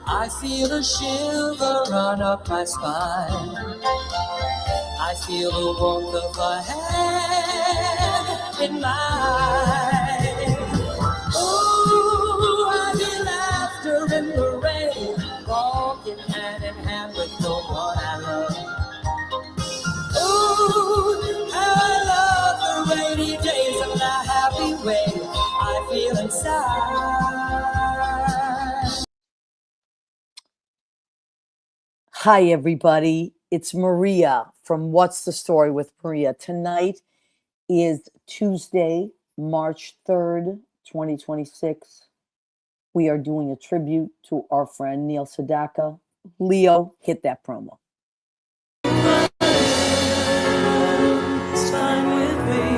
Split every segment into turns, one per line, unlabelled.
I feel a shiver run up my spine. I feel the warmth of a hand in mine. Ooh, I hear laughter in the rain, walking hand in hand with the one I love. Ooh, I love the rainy days and the happy way I feel inside. Hi, everybody. It's Maria from What's the Story with Maria. Tonight is Tuesday, March 3rd, 2026. We are doing a tribute to our friend Neil Sedaka. Leo, hit that promo. It's fine with me.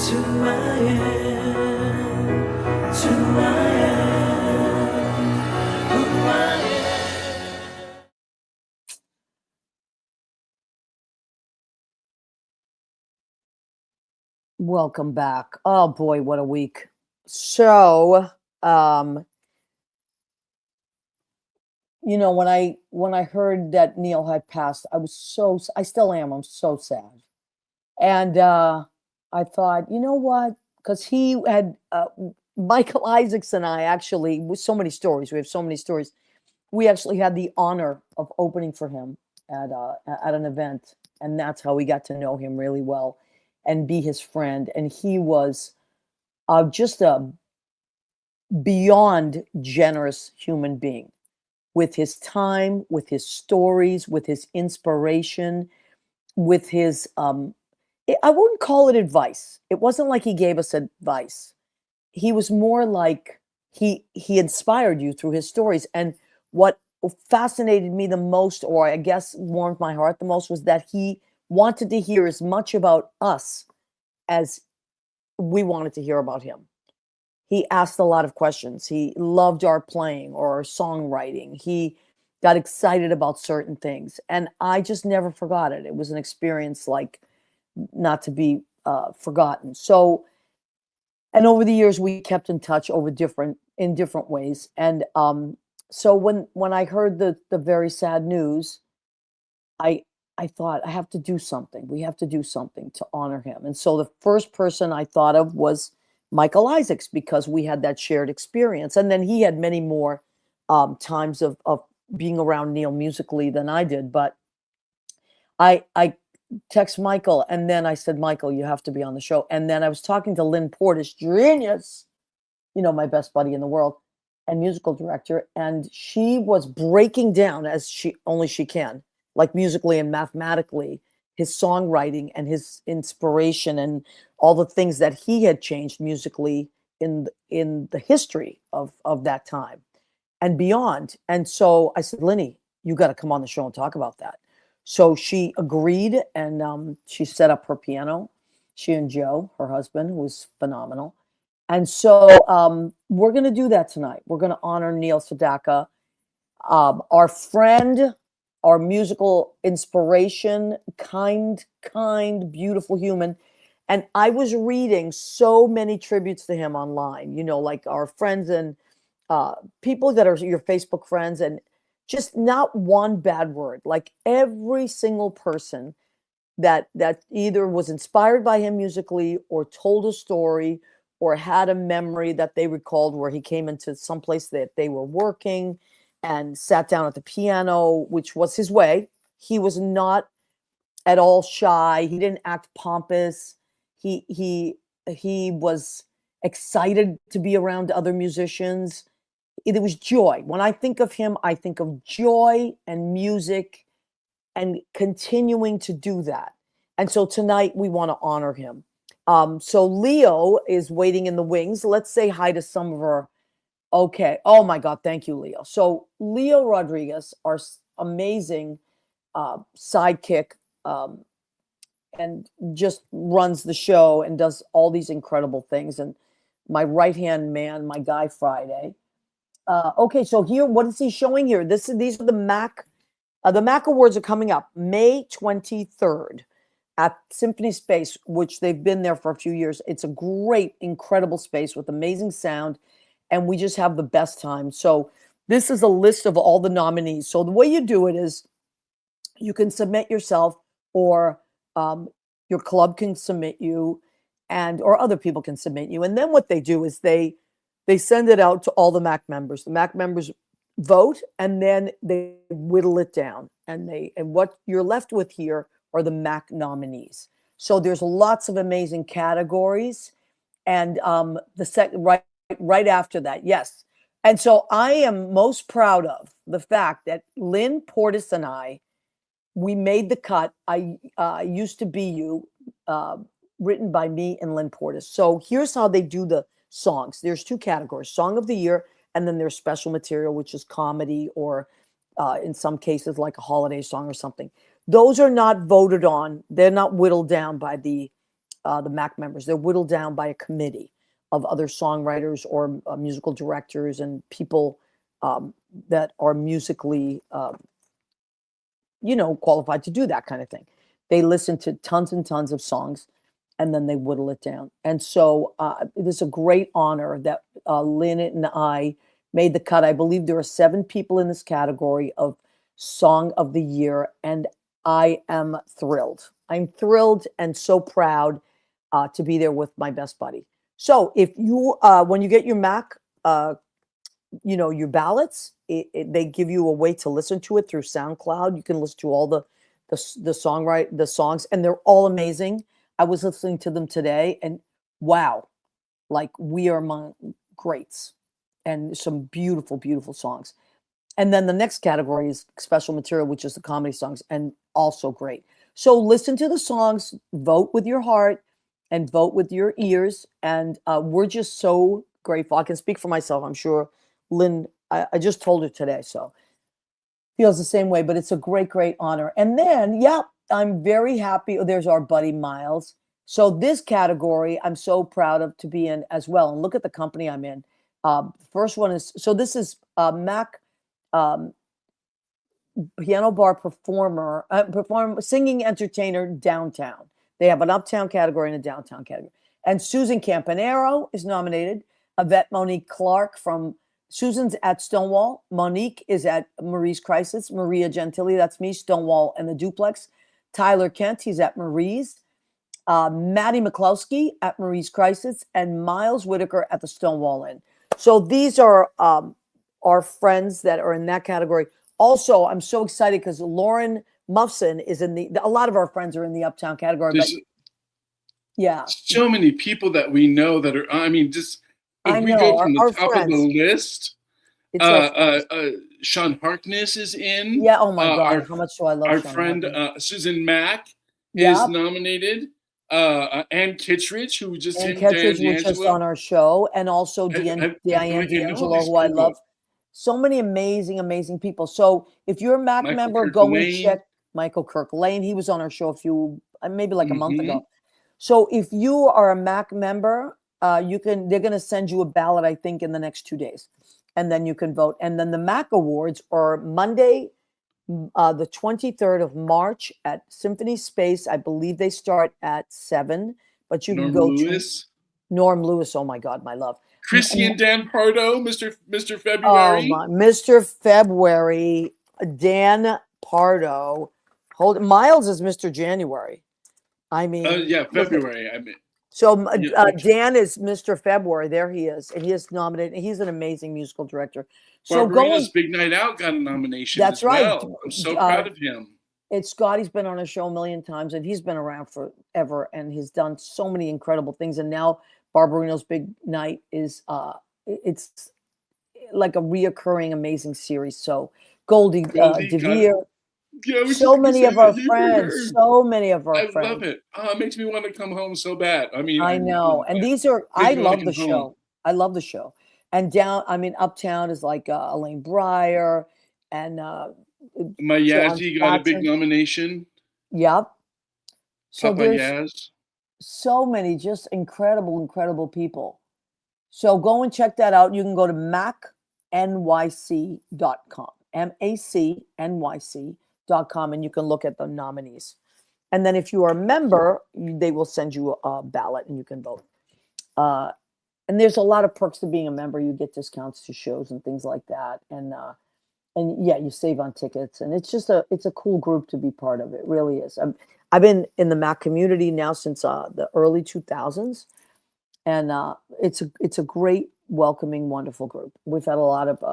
To my end, to my end, who I am. Welcome back. Oh boy, what a week. So, when I heard that Neil had passed, I still am, I'm so sad. And I thought, you know what? Because he had Michael Isaacs and I actually, with so many stories, we have so many stories. We actually had the honor of opening for him at an event, and that's how we got to know him really well and be his friend. And he was just a beyond generous human being, with his time, with his stories, with his inspiration, with his I wouldn't call it advice. It wasn't like he gave us advice. He was more like he inspired you through his stories. And what fascinated me the most, or I guess warmed my heart the most, was that he wanted to hear as much about us as we wanted to hear about him. He asked a lot of questions. He loved our playing or our songwriting. He got excited about certain things. And I just never forgot it. It was an experience like not to be forgotten. So, and over the years, we kept in touch in different ways. And so when I heard the very sad news, I I thought I have to do something. We have to do something to honor him. And so the first person I thought of was Michael Isaacs, because we had that shared experience. And then he had many more times of being around Neil musically than I did. But I text Michael, and then I said, Michael, you have to be on the show. And then I was talking to Lynn Portas, genius, my best buddy in the world and musical director, and she was breaking down, as she can, like musically and mathematically, his songwriting and his inspiration and all the things that he had changed musically in the history of that time and beyond. And so I said, Linny, you got to come on the show and talk about that. So she agreed, and she set up her piano. She and Joe, her husband, who was phenomenal. And so we're going to do that tonight. We're going to honor Neil Sedaka, our friend, our musical inspiration, kind, beautiful human. And I was reading so many tributes to him online, like our friends and people that are your Facebook friends, and just not one bad word. Like every single person that either was inspired by him musically or told a story or had a memory that they recalled where he came into some place that they were working and sat down at the piano, which was his way. He was not at all shy. He didn't act pompous. He was excited to be around other musicians. It was joy. When I think of him, I think of joy and music and continuing to do that. And so tonight we want to honor him. So Leo is waiting in the wings. Let's say hi to some of our. Okay. Oh my God. Thank you, Leo. So Leo Rodriguez, our amazing sidekick, and just runs the show and does all these incredible things. And my right-hand man, my guy Friday. Okay. So here, what is he showing here? These are the Mac. The Mac Awards are coming up May 23rd. At Symphony Space, which they've been there for a few years. It's a great, incredible space with amazing sound, and we just have the best time. So This is a list of all the nominees. So the way you do it is you can submit yourself, or your club can submit you, and or other people can submit you. And then what they do is they send it out to all the MAC members. The MAC members vote, and then they whittle it down. And what you're left with here are the MAC nominees. So there's lots of amazing categories, and right after that, yes. And so I am most proud of the fact that Lynn, Portas, and we made the cut. I Used to Be You, written by me and Lynn Portas. So here's how they do the songs. There's two categories: Song of the Year, and then there's special material, which is comedy, or in some cases like a holiday song or something. Those are not voted on. They're not whittled down by the MAC members. They're whittled down by a committee of other songwriters or musical directors and people that are musically qualified to do that kind of thing. They listen to tons and tons of songs, and then they whittle it down. And so it is a great honor that Lynn and I made the cut. I believe there are 7 people in this category of Song of the Year, and I am thrilled. I'm thrilled and so proud to be there with my best buddy. So if you, when you get your MAC, your ballots, they give you a way to listen to it through SoundCloud. You can listen to all the songs, and they're all amazing. I was listening to them today, and wow, like we are among greats, and some beautiful, beautiful songs. And then the next category is special material, which is the comedy songs, and also great. So listen to the songs, vote with your heart, and vote with your ears. And we're just so grateful. I can speak for myself. I'm sure Lynn, I just told her today, so feels the same way, but it's a great, great honor. And then, yeah, I'm very happy. Oh, there's our buddy Miles. So this category, I'm so proud of to be in as well. And look at the company I'm in. First one is, so this is MAC piano bar performer, singing entertainer downtown. They have an uptown category and a downtown category. And Susan Campanero is nominated. Yvette Monique Clark from Susan's at Stonewall. Monique is at Marie's Crisis. Maria Gentili, that's me, Stonewall and the Duplex. Tyler Kent, he's at Marie's. Maddie McCloskey at Marie's Crisis, and Miles Whitaker at the Stonewall Inn. So these are our friends that are in that category. Also, I'm so excited because Lauren Muffson is in a lot of our friends are in the uptown category. But yeah,
so many people that we know that are, I mean, just if we go from the top of the list, Sean Harkness is in.
Yeah, oh my God, how much do I love
our
Sean
friend Susan Mack
Yep.
is nominated. Ann Kittredge, who just
Ann Kittredge was just on our show, and also Diane D'Angelo, who I love. So many amazing, amazing people. So if you're a MAC member, go and check Michael Kirk Lane. He was on our show maybe like a month ago. So if you are a MAC member, they're going to send you a ballot, I think, in the next 2 days, and then you can vote. And then the MAC Awards are Monday, the 23rd of March at Symphony Space. I believe they start at 7, but you can go to Norm Lewis. Oh my God, my love.
Christian Dan Pardo, Mr. February.
Oh my, Mr. February, Dan Pardo. Miles is Mr. January. I mean,
yeah, February. I mean,
so Dan is Mr. February. There he is, and he is nominated. He's an amazing musical director. So
Barbarina's Big Night Out got a nomination.
That's right.
Well. I'm so proud of him.
It's Scotty's been on a show a million times, and he's been around forever, and he's done so many incredible things. And now Barbarino's Big Night is it's like a reoccurring amazing series. So Goldie DeVere.
Yeah,
so many of our friends. So many of our friends.
I love it. It makes me want to come home so bad. I mean,
I know. And these are, I love the show. I love the show. And uptown is like Elaine Breyer and
Yazzie got a big nomination.
Yep. So
Papa Yaz.
So many just incredible, incredible people. So go and check that out. You can go to macnyc.com, macnyc.com, and you can look at the nominees. And then if you are a member, they will send you a ballot and you can vote. And there's a lot of perks to being a member. You get discounts to shows and things like that. And yeah, you save on tickets, and it's a cool group to be part of. It really is. I've been in the Mac community now since the early 2000s, and it's a great, welcoming, wonderful group. We've had a lot of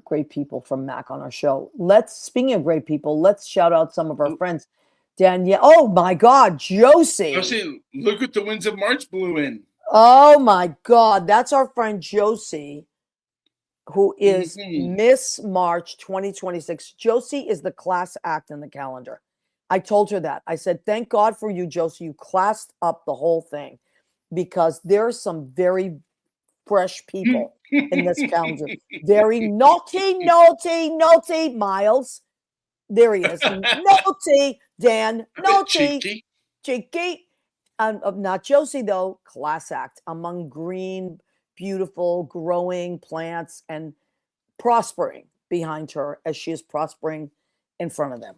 great people from Mac on our show. Speaking of great people, let's shout out some of our friends. Danielle, oh my God, Josie.
I was saying, look what the winds of March blew in.
Oh my God, that's our friend Josie, who is Miss March 2026. Josie is the class act in the calendar. I told her that. I said, thank God for you, Josie. You classed up the whole thing, because there are some very fresh people in this calendar. Very naughty, Miles. There he is. Naughty, Dan. Naughty. Cheeky. Not Josie, though. Class act among green, beautiful, growing plants and prospering behind her as she is prospering in front of them.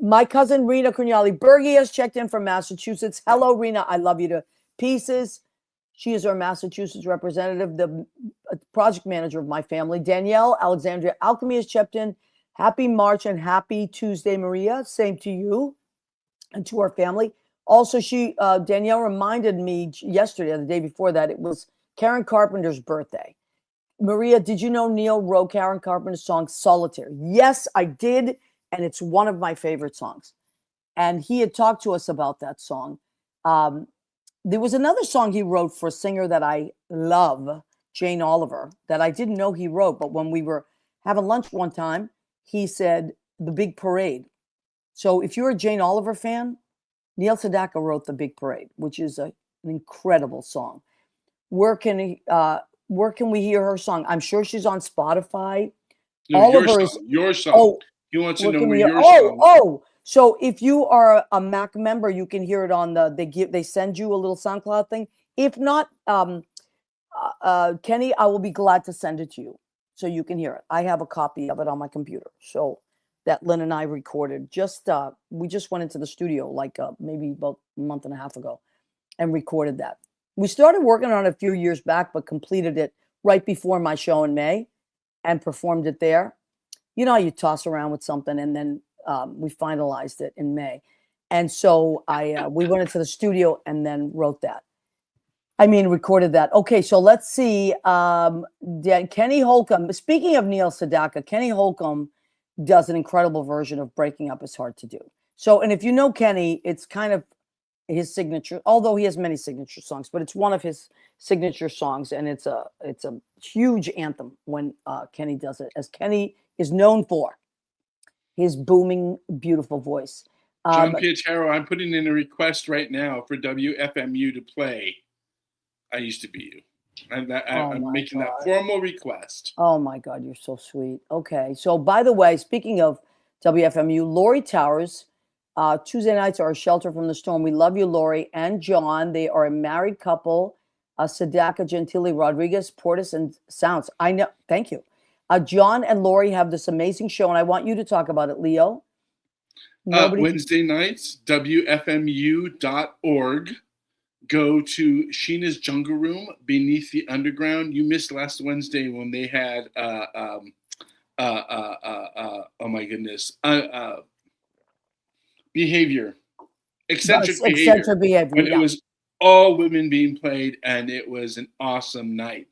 My cousin Rena Cugnali Bergie has checked in from Massachusetts. Hello, Rena. I love you to pieces. She is our Massachusetts representative, the project manager of my family. Danielle Alexandria Alchemy has checked in. Happy March and happy Tuesday, Maria. Same to you and to our family. Also, Danielle reminded me yesterday, the day before that, it was Karen Carpenter's birthday. Maria, did you know Neil wrote Karen Carpenter's song Solitaire? Yes, I did, and it's one of my favorite songs. And he had talked to us about that song. There was another song he wrote for a singer that I love, Jane Oliver, that I didn't know he wrote. But when we were having lunch one time, he said, The Big Parade. So if you're a Jane Oliver fan, Neil Sedaka wrote The Big Parade, which is an incredible song. Where can we hear her song? I'm sure she's on Spotify.
No, your song. Oh, he wants to know where your song.
Oh. So if you are a Mac member, you can hear it on they send you a little SoundCloud thing. If not, Kenny, I will be glad to send it to you so you can hear it. I have a copy of it on my computer. So that Lynn and I recorded. We just went into the studio like maybe about a month and a half ago and recorded that. We started working on it a few years back, but completed it right before my show in May and performed it there. You know how you toss around with something, and then we finalized it in May. And so we went into the studio and then recorded that. Okay, so let's see. Kenny Holcomb, speaking of Neil Sedaka, Kenny Holcomb does an incredible version of Breaking Up Is Hard to Do. So, and if you know Kenny, it's kind of his signature, although he has many signature songs, but it's one of his signature songs, and it's a huge anthem when Kenny does it, as Kenny is known for his booming, beautiful voice.
John Pietro, I'm putting in a request right now for WFMU to play I Used to Be You. I'm making that formal request.
Oh my God, you're so sweet. Okay, so by the way, speaking of WFMU, Lori Towers, Tuesday nights are a shelter from the storm. We love you, Lori and John. They are a married couple, Sedaka, Gentili, Rodriguez, Portas, and Sounds. I know. Thank you. John and Lori have this amazing show, and I want you to talk about it, Leo.
Wednesday nights, WFMU.org. Go to Sheena's Jungle Room Beneath the Underground. You missed last Wednesday when they had oh my goodness, behavior, eccentric behavior. When it was all women being played, and it was an awesome night.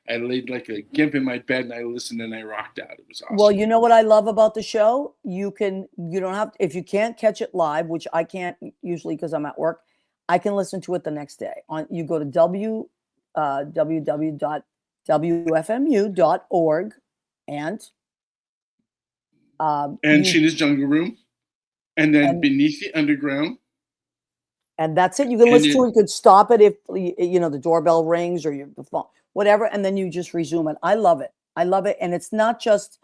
I laid like a gimp in my bed and I listened and I rocked out. It was awesome.
Well, you know what I love about the show? You don't have to, if you can't catch it live, which I can't usually because I'm at work, I can listen to it the next day. You go to www.wfmu.org and
Sheena's Jungle Room, and then Beneath the Underground.
And that's it. You can listen to it. You could stop it if the doorbell rings or the phone, whatever, and then you just resume it. I love it. And it's not just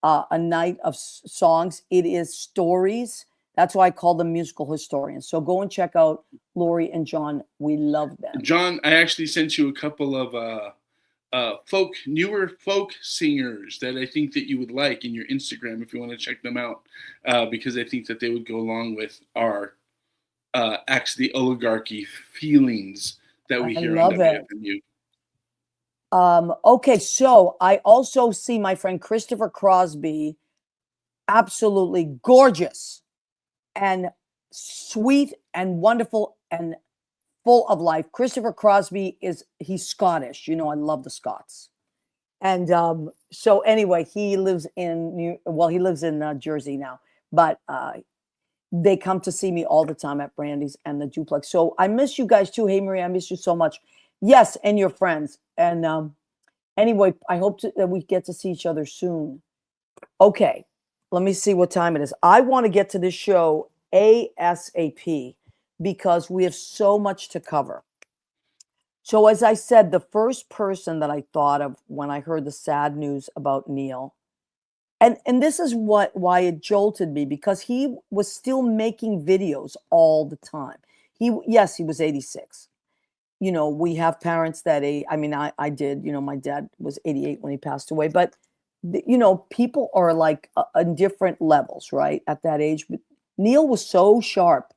a night of songs. It is stories. That's why I call them musical historians. So go and check out Lori and John. We love them.
John, I actually sent you a couple of newer folk singers that I think that you would like in your Instagram if you want to check them out, because I think that they would go along with our the oligarchy feelings that we
I
hear on
love it.
WFMU.
Okay, so I also see my friend Christopher Crosby, absolutely gorgeous and sweet and wonderful and full of life. Christopher Crosby he's Scottish. You know, I love the Scots. And so anyway, he lives in Jersey now, but they come to see me all the time at Brandy's and the Duplex. So I miss you guys too. Hey, Maria, I miss you so much. Yes, and your friends. And anyway, I hope that we get to see each other soon. Okay, let me see what time it is. I want to get to this show ASAP because we have so much to cover. So as I said, the first person that I thought of when I heard the sad news about Neil, and this is why it jolted me, because he was still making videos all the time. He was 86. You know, we have parents that I did, you know, my dad was 88 when he passed away, but you know, people are like on different levels, right? At that age. But Neil was so sharp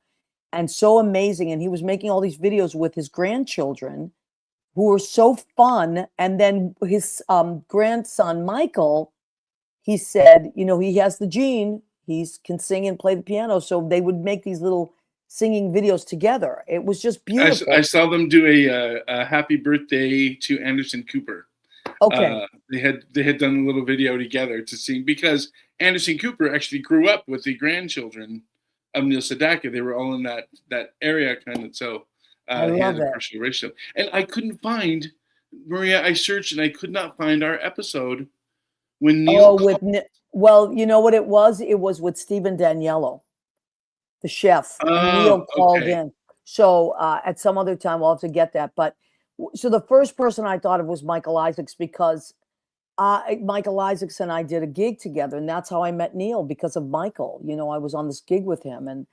and so amazing, and he was making all these videos with his grandchildren who were so fun. And then his grandson, Michael, he said, you know, he has the gene. He can sing and play the piano. So they would make these little singing videos together. It was just beautiful.
I saw them do a happy birthday to Anderson Cooper.
Okay.
They had done a little video together to sing, because Anderson Cooper actually grew up with the grandchildren of Neil Sedaka. They were all in that area kind of. So he had a personal ratio. And I couldn't find, Maria, I searched and I could not find our episode when Neil
well, you know what it was? It was with Stephen Daniello, the chef. And Neil called in. So at some other time, we'll have to get that. But so the first person I thought of was Michael Isaacs, because Michael Isaacs and I did a gig together. And that's how I met Neil, because of Michael. You know, I was on this gig with him. And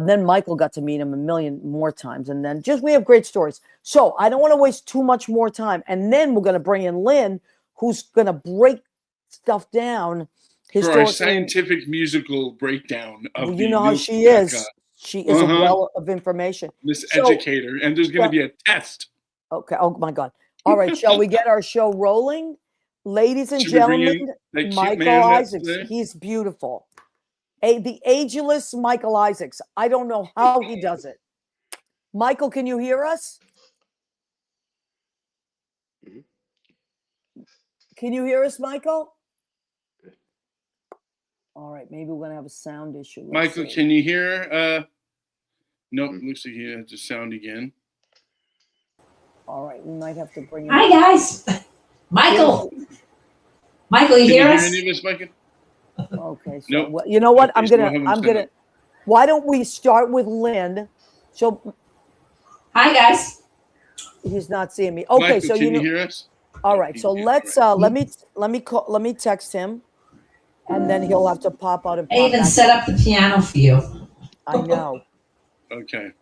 then Michael got to meet him a million more times. And then we have great stories. So I don't want to waste too much more time. And then we're going to bring in Lynn, who's going to break stuff down
for our scientific musical breakdown of
you know how she is. She is a well of information.
This educator, and there's going to be a test.
Okay. Oh my God. All right. Shall we get our show rolling, ladies and gentlemen? Michael Isaacs. He's beautiful. The ageless Michael Isaacs. I don't know how he does it. Michael, can you hear us? Can you hear us, Michael? All right, maybe we're gonna have a sound issue.
Michael, can you hear? Nope, looks like you have to sound again.
All right, we might have to bring.
Hi guys, Michael. Michael, you hear us?
Any of us, Michael?
Okay, so nope. You know what? I'm gonna. Why don't we start with Lynn? So.
Hi guys.
He's not seeing me. Okay,
Michael,
so
can you hear us?
All right, so let's let me text him. And then he'll have to pop out and pop
I even set up the piano for you.
I know.
Okay.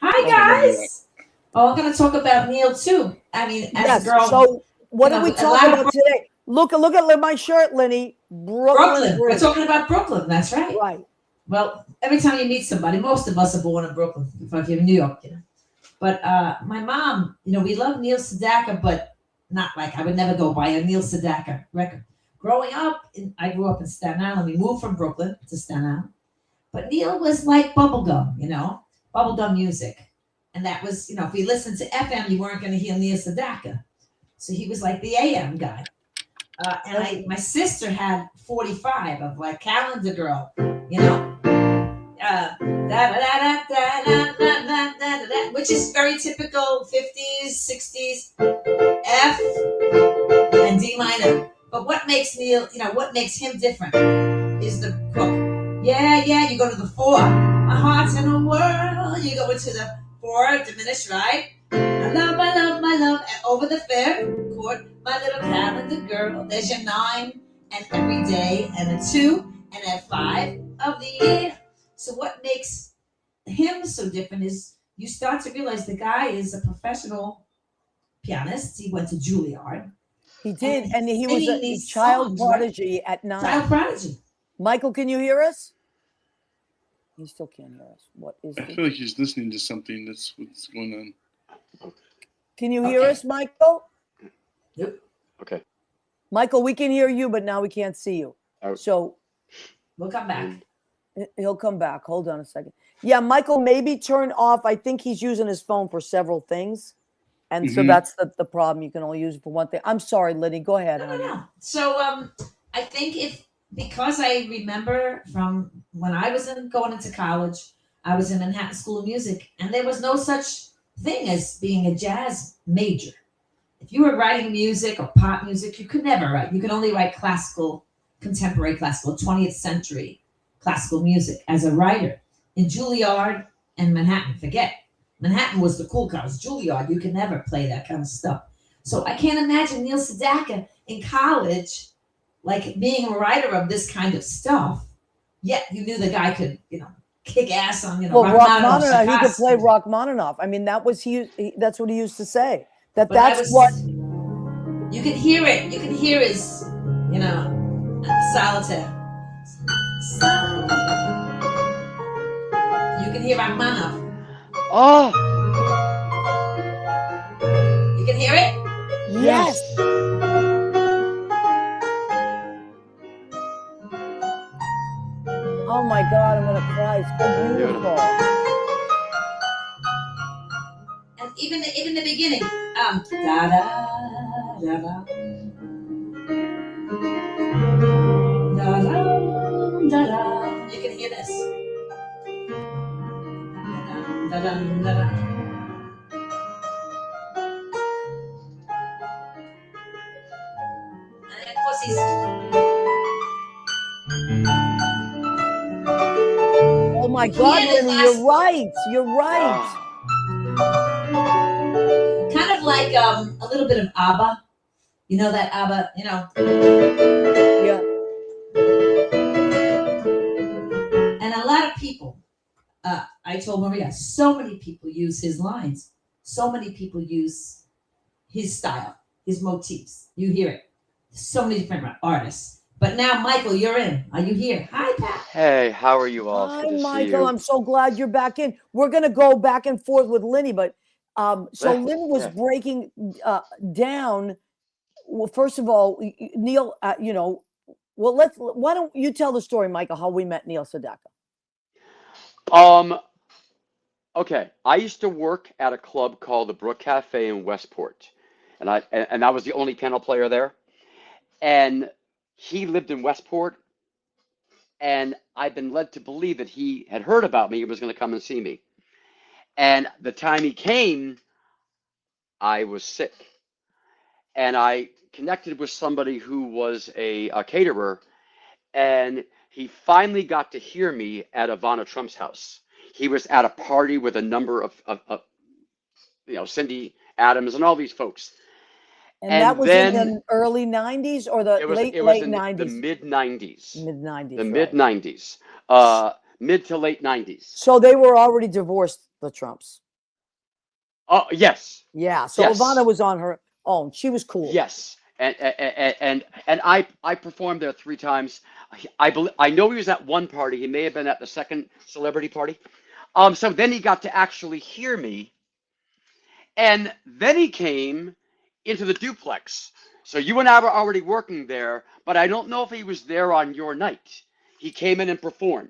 Hi, guys. Oh, we're going to talk about Neil, too. I mean, as a girl.
So what are we talking about today? Look at my shirt, Lenny.
Brooklyn. We're talking about Brooklyn. That's right.
Right.
Well, every time you meet somebody, most of us are born in Brooklyn, if you're in New York, you know. But my mom, you know, we love Neil Sedaka, but not like I would never go buy a Neil Sedaka record. Growing up, I grew up in Staten Island. We moved from Brooklyn to Staten Island. But Neil was like bubblegum, you know, bubblegum music. And that was, you know, if you listened to FM, you weren't going to hear Neil Sedaka. So he was like the AM guy. And my sister had 45 of like Calendar Girl, you know, which is very typical 50s, 60s, F and D minor. But what makes Neil, you know, what makes him different is the hook. Yeah, you go to the 4. My heart's in a whirl. You go into the 4, diminished, right? My love. And over the 5th chord, my little calendar girl. There's your 9 and every day, and a 2 and a 5 of the year. So what makes him so different is you start to realize the guy is a professional pianist. He went to Juilliard.
He did, and he was a child prodigy at 9.
Child prodigy.
Michael, can you hear us? He still can't hear us. What is
I feel like he's listening to something. That's what's going on.
Can you hear us, Michael?
Yep.
Okay.
Michael, we can hear you, but now we can't see you. So
we'll come back.
He'll come back. Hold on a second. Yeah, Michael, maybe turn off. I think he's using his phone for several things. And so that's the problem. You can only use it for one thing. I'm sorry, Liddy. Go ahead.
No. So I think because I remember from when I was going into college, I was in Manhattan School of Music, and there was no such thing as being a jazz major. If you were writing music or pop music, you could never write. You could only write classical, contemporary classical, 20th century classical music as a writer. In Juilliard and Manhattan, forget. Manhattan was the cool cars. Juilliard, you could never play that kind of stuff. So I can't imagine Neil Sedaka in college, like being a writer of this kind of stuff. Yet you knew the guy could, kick ass on,
well, Rachmaninoff. He could play Rachmaninoff. I mean, that's what he used to say. That's what
you could hear it. You could hear his, solitaire. You can hear Rachmaninoff.
Oh.
You can hear it?
Yes. Oh my God, I'm gonna cry. It's so beautiful.
And even the beginning, da da da da da da da. You can hear this. Da da da da. And of course he's.
Oh my God, Lynn, you're right. You're right.
Kind of like a little bit of ABBA. You know that ABBA,
Yeah.
And a lot of people, I told Maria, so many people use his lines. So many people use his style, his motifs. You hear it. So many different artists. But now, Michael, you're in. Are you here? Hi, Pat.
Hey, how are you all?
Hi, Michael. I'm so glad you're back in. We're going to go back and forth with Linny, but so Lynn was breaking down. Well, first of all, Neil, why don't you tell the story, Michael, how we met Neil Sedaka?
Okay. I used to work at a club called the Brook Cafe in Westport, and I was the only piano player there. And he lived in Westport, and I've been led to believe that he had heard about me and was going to come and see me. And the time he came, I was sick. And I connected with somebody who was a caterer, and he finally got to hear me at Ivana Trump's house. He was at a party with a number of Cindy Adams and all these folks.
And that was in the early 90s or the late 90s?
The mid-90s.
Mid-90s,
The
right.
mid-90s. Mid to late 90s.
So they were already divorced, the Trumps.
Oh, yes.
Yeah, so yes. Ivana was on her own. She was cool.
Yes. And I performed there 3 times. I know he was at one party. He may have been at the second celebrity party. So then he got to actually hear me. And then he came into the duplex. So you and I were already working there, but I don't know if he was there on your night. He came in and performed.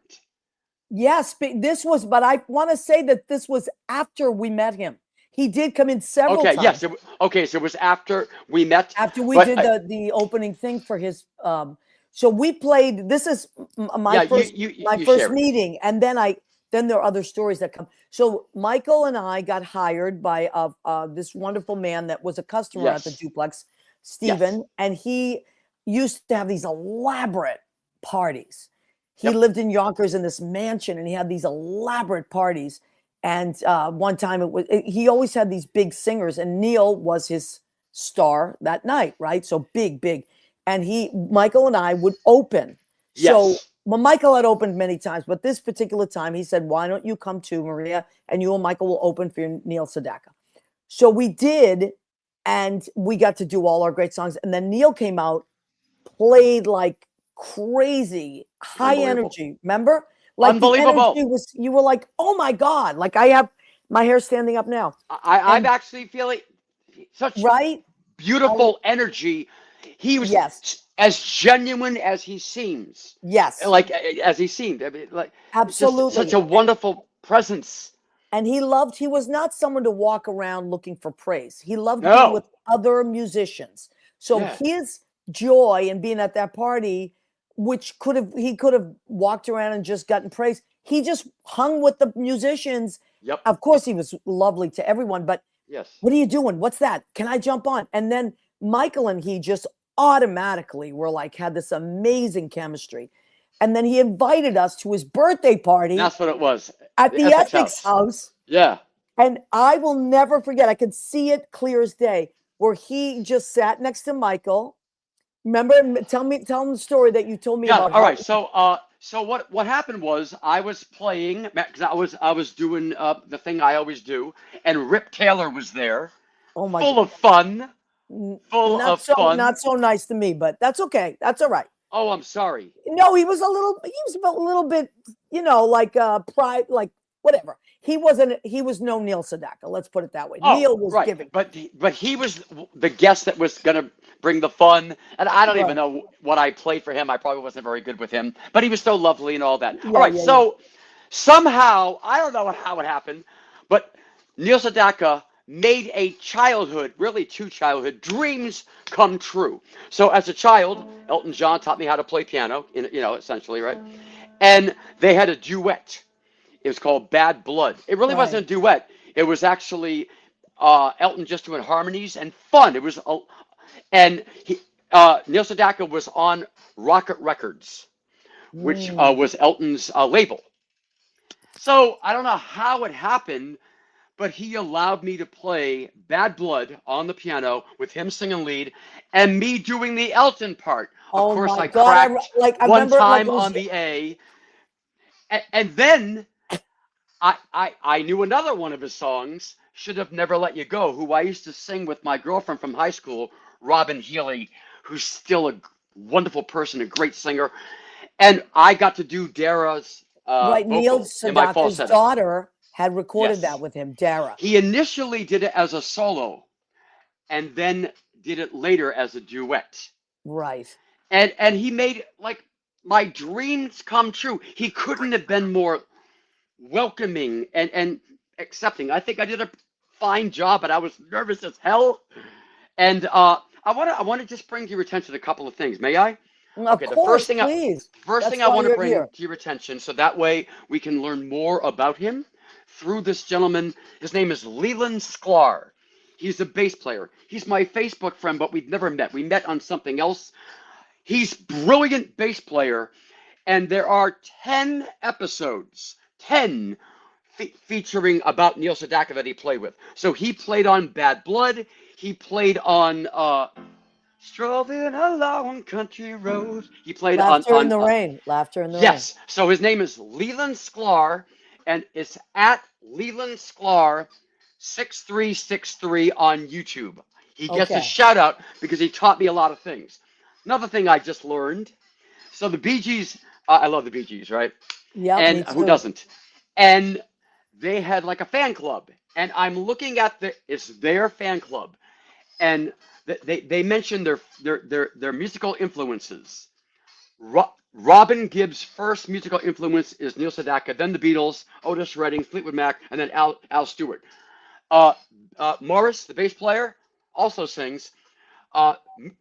Yes, but I want to say that this was after we met him. He did come in several times.
Yes. So it was after we met.
After we did the opening thing for his. So we played. This is my first meeting, and then there are other stories that come. So Michael and I got hired by this wonderful man that was a customer at the duplex, Stephen, and he used to have these elaborate parties. He lived in Yonkers in this mansion, and he had these elaborate parties. And one time he always had these big singers, and Neil was his star that night, right? So big. And Michael and I would open.
Yes.
So Michael had opened many times, but this particular time he said, why don't you come to Maria and you and Michael will open for Neil Sedaka. So we did, and we got to do all our great songs. And then Neil came out, played like crazy, high energy. Remember? Like
unbelievable.
The energy you were like, oh my God. Like I have My hair's standing up now.
I'm actually feeling such
Right?
beautiful energy. He was as genuine as he seems.
Yes.
Like as he seemed. I mean, like
absolutely.
Just such a wonderful presence.
And he was not someone to walk around looking for praise. He loved being with other musicians. So his joy in being at that party, which he could have walked around and just gotten praise. He just hung with the musicians.
Yep.
Of course, he was lovely to everyone, but
yes.
What are you doing? What's that? Can I jump on? And then Michael and he just automatically were like, had this amazing chemistry. And then he invited us to his birthday party.
That's what it was.
At the Essex house.
Yeah.
And I will never forget, I could see it clear as day, where he just sat next to Michael. Remember, tell him the story that you told me about.
All right. So what happened was I was playing because I was doing the thing I always do, and Rip Taylor was there.
Oh my!
Full of fun.
Not so nice to me, but that's okay. That's all right.
Oh, I'm sorry.
No, he was a little bit, like pride, like whatever. He was no Neil Sedaka. Let's put it that way. Neil was giving.
But he was the guest that was going to bring the fun. And I don't even know what I played for him. I probably wasn't very good with him. But he was so lovely and all that. All right. So somehow, I don't know how it happened, but Neil Sedaka made really two childhood dreams come true. So as a child, Elton John taught me how to play piano, essentially, right? And they had a duet. It was called Bad Blood. It really wasn't a duet. It was actually Elton just doing harmonies and fun. It was, Neil Sedaka was on Rocket Records, which was Elton's label. So I don't know how it happened, but he allowed me to play Bad Blood on the piano with him singing lead and me doing the Elton part. Of course, I cracked one time on the A. And then I knew another one of his songs, Should Have Never Let You Go, who I used to sing with my girlfriend from high school, Robin Healy, who's still a wonderful person, a great singer. And I got to do Dara's
Neil Sedaka's daughter had recorded that with him, Dara.
He initially did it as a solo and then did it later as a duet.
Right.
And he made like my dreams come true. He couldn't have been more welcoming and accepting. I think I did a fine job, but I was nervous as hell. And I want to just bring to your attention a couple of things. May I?
Of course, please.
First thing I want to bring to your attention, so that way we can learn more about him through this gentleman. His name is Leland Sklar. He's a bass player. He's my Facebook friend, but we've never met. We met on something else. He's brilliant bass player, and there are 10 episodes, 10 featuring about Neil Sedaka that he played with. So he played on Bad Blood. He played on Strolling Along Country Road. He played
Laughter in the Rain.
Yes. So his name is Leland Sklar, and it's at Leland Sklar 6363 on YouTube. He gets a shout out because he taught me a lot of things. Another thing I just learned. So the Bee Gees, I love the Bee Gees, right?
Yeah.
And who doesn't? And they had like a fan club, and I'm looking at it's their fan club, and they mentioned their musical influences. Robin Gibb's first musical influence is Neil Sedaka, then the Beatles, Otis Redding, Fleetwood Mac, and then Al Stewart. Morris, the bass player, also sings.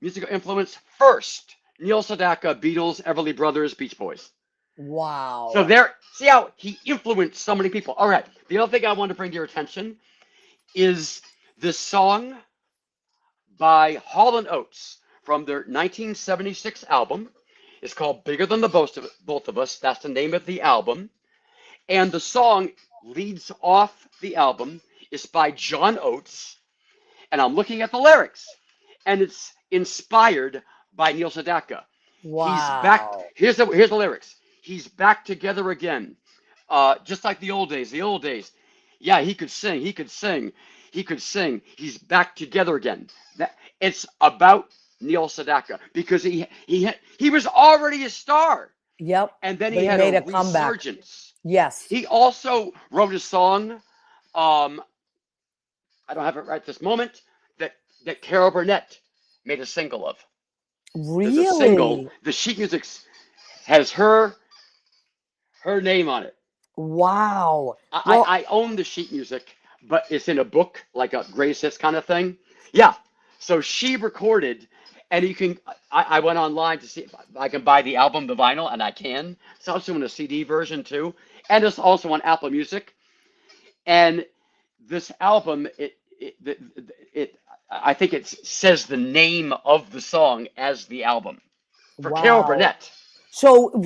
Musical influence first, Neil Sedaka, Beatles, Everly Brothers, Beach Boys.
Wow.
So see how he influenced so many people. All right. The other thing I want to bring to your attention is this song by Hall & Oates from their 1976 album. It's called Bigger Than the Both of Us. That's the name of the album. And the song leads off the album. It's by John Oates. And I'm looking at the lyrics. And it's inspired by Neil Sedaka.
Wow.
He's back. Here's the lyrics. He's back together again. Just like the old days. Yeah, he could sing. He's back together again. It's about Neil Sedaka because he was already a star.
Yep.
And then he had a resurgence.
Comeback. Yes.
He also wrote a song Um, I don't have it right this moment. That Carol Burnett made a single of. There's a single.
Really?
The sheet music has her name on it.
Wow. Well,
I own the sheet music, but it's in a book, like a greatest hits kind of thing. Yeah. So she recorded, and you can. I went online to see if I can buy the album, the vinyl, and I can. It's also in a CD version too, and it's also on Apple Music. And this album, it I think it says the name of the song as the album for Carol
wow.
Burnett.
So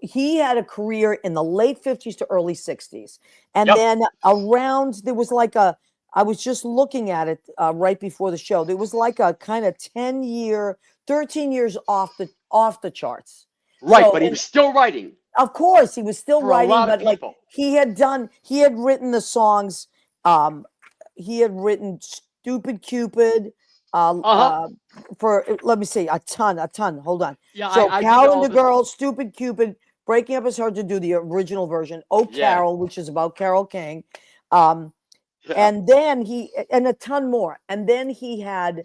he had a career in the late 50s to early 60s. And
Yep.
then around, there was like I was just looking at it right before the show. There was like a kind of 10-year, 13 years off the charts.
Right,
So,
but he was still writing.
Of course, he was still
for
writing,
a lot
but
of
like
people.
he had written the songs. He had written "Stupid Cupid." For let me see, a ton. Hold on.
Yeah,
So
I did
Carol
all
and the
this.
Girl, "Stupid Cupid," "Breaking Up Is Hard to Do," the original version. "Oh
Yeah.
Carol," which is about Carol King,
Yeah.
and then and a ton more. And then he had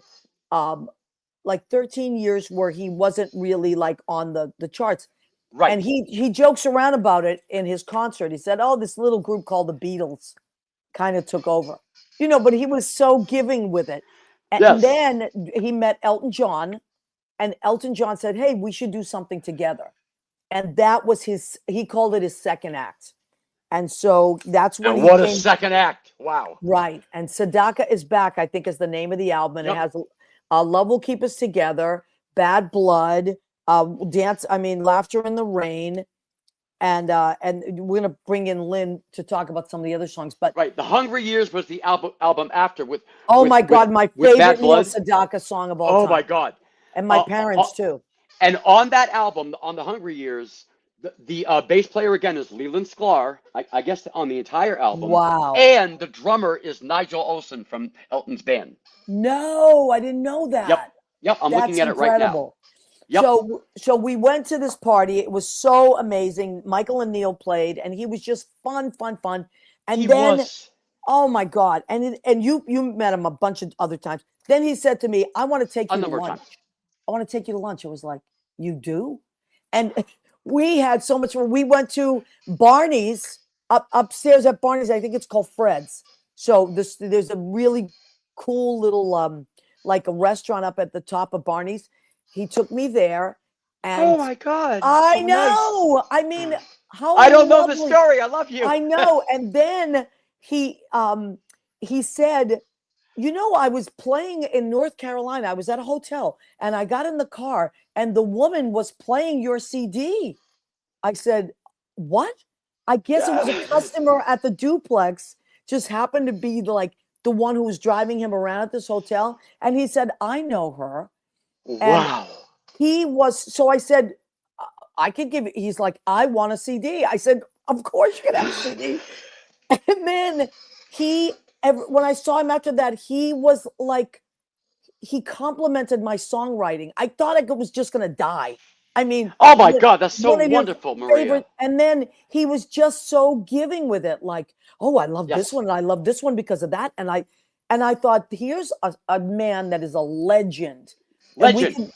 like 13 years where he wasn't really like on the charts.
Right.
And he jokes around about it in his concert. He said, "Oh, this little group called the Beatles kind of took over." But he was so giving with it. And
Yes.
then he met Elton John, and Elton John said, "Hey, we should do something together." And that was he called it his second act. And so that's when
And what a second act. Wow.
Right. And Sedaka is Back, I think, is the name of the album. And
Yep.
it has Love Will Keep Us Together, Bad Blood, Laughter in the Rain. And we're gonna bring in Lynn to talk about some of the other songs. But
right, The Hungry Years was the album after with.
My God, my favorite Neil
Blood.
Sedaka song of all time.
Oh my God.
And my parents too.
And on that album, on The Hungry Years, the bass player again is Leland Sklar, I guess on the entire album.
Wow.
And the drummer is Nigel Olsson from Elton's band.
No, I didn't know that.
Yep. I'm looking at it right now. Yep.
So we went to this party. It was so amazing. Michael and Neil played, and he was just fun. And oh my God. And you met him a bunch of other times. Then he said to me, "I want to take you to lunch. I want to take you to lunch." I was like, "You do?" And we had so much fun. We went to Barney's upstairs at Barney's. I think it's called Fred's. So there's a really cool little like a restaurant up at the top of Barney's. He took me there, and
oh my God!
I know. Nice. I mean, how
I don't know the story. I love you.
I know. And then he said, I was playing in North Carolina. I was at a hotel, and I got in the car, and the woman was playing your CD. I said, "What?" I guess it was a customer at the duplex. Just happened to be like the one who was driving him around at this hotel, and he said, "I know her."
Wow.
And so I said, "I could give it." He's like, "I want a CD." I said, "Of course you can have a CD." And then when I saw him after that, he was like, he complimented my songwriting. I thought I was just going to die. I mean,
oh my God, that's so wonderful, Maria.
And then he was just so giving with it. Like, "Oh, I love this one. And I love this one because of that." And I thought, here's a man that is a legend.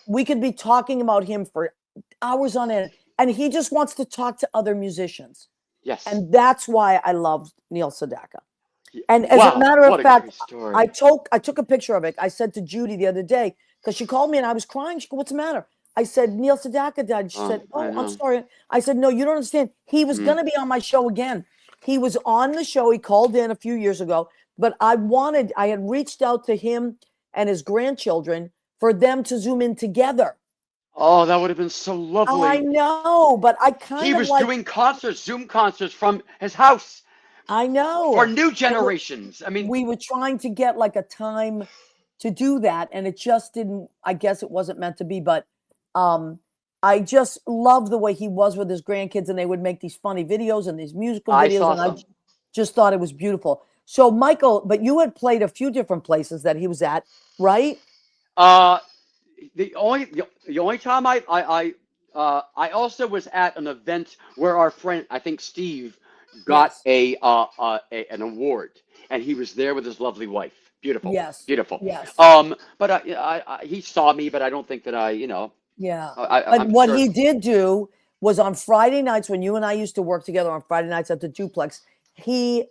We could be talking about him for hours on end, and he just wants to talk to other musicians.
Yes.
And that's why I love Neil Sedaka. And as a matter of fact, I took a picture of it. I said to Judy the other day, because she called me and I was crying. She goes, "What's the matter?" I said, "Neil Sedaka died." She said, "Oh, I'm sorry." I said, "No, you don't understand. He was going to be on my show again. He was on the show. He called in a few years ago, but I had reached out to him and his grandchildren for them to Zoom in together."
Oh, that would have been so lovely.
I know, but
he was doing Zoom concerts from his house.
I know.
For new generations. I mean,
we were trying to get like a time to do that, and it just didn't. I guess it wasn't meant to be, but I just love the way he was with his grandkids, and they would make these funny videos and these musical videos, I just thought it was beautiful. So, Michael, but you had played a few different places that he was at, right?
The only time I also was at an event where our friend, I think Steve, got an award, and he was there with his lovely wife. Beautiful,
Yes.
beautiful.
Yes.
But he saw me, but I don't think that
Yeah. But
I'm
what
sure.
he did do was on Friday nights, when you and I used to work together on Friday nights at the duplex, he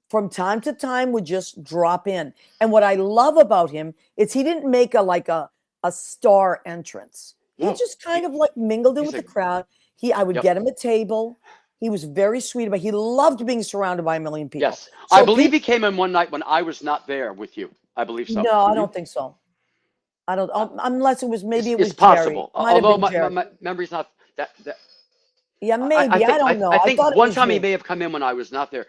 from time to time would just drop in. And what I love about him is he didn't make a star entrance. He just kind of like mingled in with the crowd. I would get him a table. He was very sweet about it. He loved being surrounded by a million people.
Yes. So I believe he came in one night when I was not there with you. I believe so.
No, I don't think so. I don't, unless it was, maybe it was
it's possible.
Jerry. Might
Although
have been
my memory's not that.
Yeah, maybe. I don't know.
I think
thought
one time he may have come in when I was not there.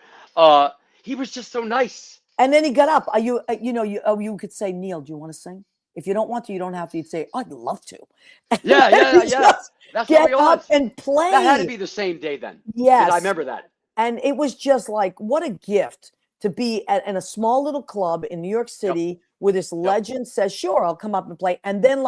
He was just so nice.
And then he got up. You could say, Neil, do you want to sing? If you don't want to, you don't have to. You'd say, I'd love to.
Yeah. That's
get
what we
up
want.
and play.
That had to be the same day then.
Yes.
I remember that.
And it was just like, what a gift to be in a small little club in New York City where this legend says, sure, I'll come up and play. And then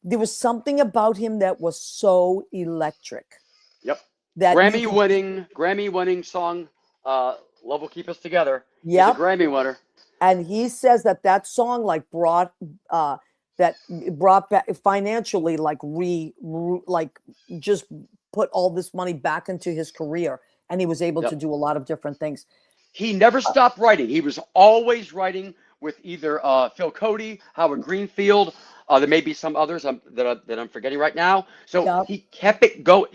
there was something about him that was so electric.
Yep.
That
Grammy winning song, Love Will Keep Us Together.
Yeah.
He's a Grammy winner.
And he says that song brought back financially, just put all this money back into his career, and he was able to do a lot of different things.
He never stopped writing. He was always writing with either Phil Cody, Howard Greenfield. There may be some others that I'm forgetting right now. So he kept it going,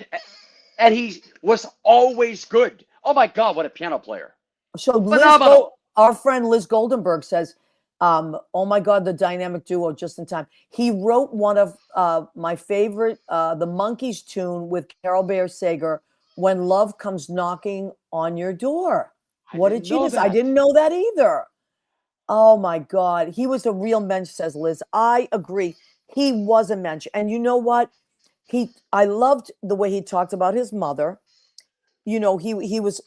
and he was always good. Oh my God, what a piano player!
So our friend Liz Goldenberg says, oh my God, the dynamic duo just in time. He wrote one of my favorite, the Monkees tune with Carol Bayer Sager, When Love Comes Knocking on Your Door. What did you just? I didn't know that either. Oh my God. He was a real mensch, says Liz. I agree. He was a mensch. And you know what? I loved the way he talked about his mother. He was he was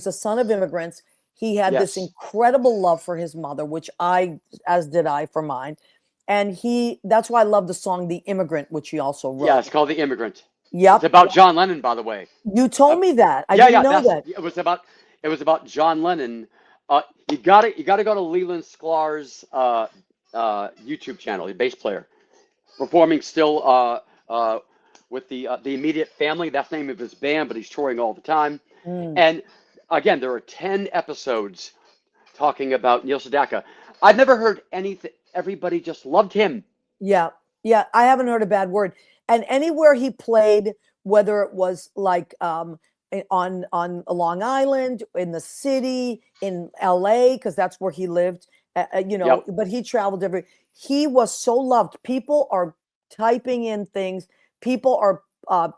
a son of immigrants. He had this incredible love for his mother, which as did I for mine. And that's why I love the song The Immigrant, which he also wrote.
Yeah, it's called The Immigrant.
Yep.
It's about John Lennon, by the way.
You told me that. I didn't know that.
It was about John Lennon. You got to go to Leland Sklar's YouTube channel, the bass player, performing still with the Immediate Family. That's the name of his band, but he's touring all the time. And again, there are 10 episodes talking about Neil Sedaka. I've never heard anything. Everybody just loved him.
Yeah. I haven't heard a bad word. And anywhere he played, whether it was on Long Island, in the city, in LA, because that's where he lived, but he traveled he was so loved. People are typing in things. People are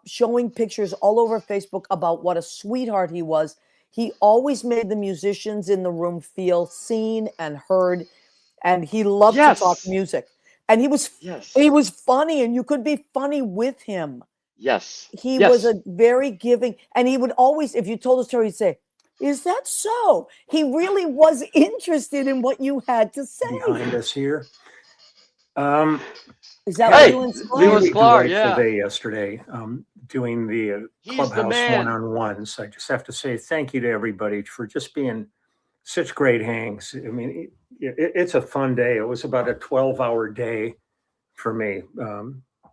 showing pictures all over Facebook about what a sweetheart he was. He always made the musicians in the room feel seen and heard, and he loved to talk music. And he was funny, and you could be funny with him.
Yes.
He was a very giving, and he would always, if you told a story, he'd say, is that so? He really was interested in what you had to say.
Behind us here.
Is that Leland
Sklar? Yeah. Day yesterday, doing the Clubhouse one-on-ones. I just have to say thank you to everybody for just being such great hangs. I mean, it's a fun day. It was about a 12-hour day for me,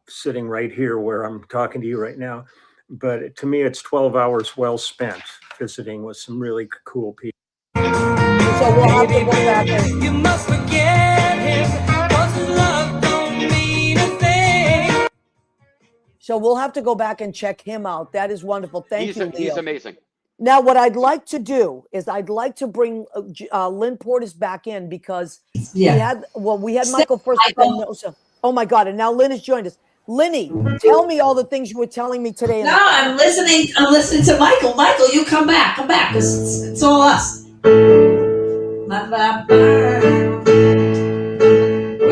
sitting right here where I'm talking to you right now. But to me, it's 12 hours well spent visiting with some really cool people.
So we'll have to go back and you must forget him. Love don't mean a thing. So we'll have to go back and check him out. That is wonderful. Thank you, Leo.
He's amazing.
Now, what I'd like to do is I'd like to bring Lynn Portas back in because we had Michael first. Oh my God! And now Lynn has joined us. Linny, tell me all the things you were telling me today.
No, I'm listening. I'm listening to Michael. Michael, you come back. Come back, because it's all us. Where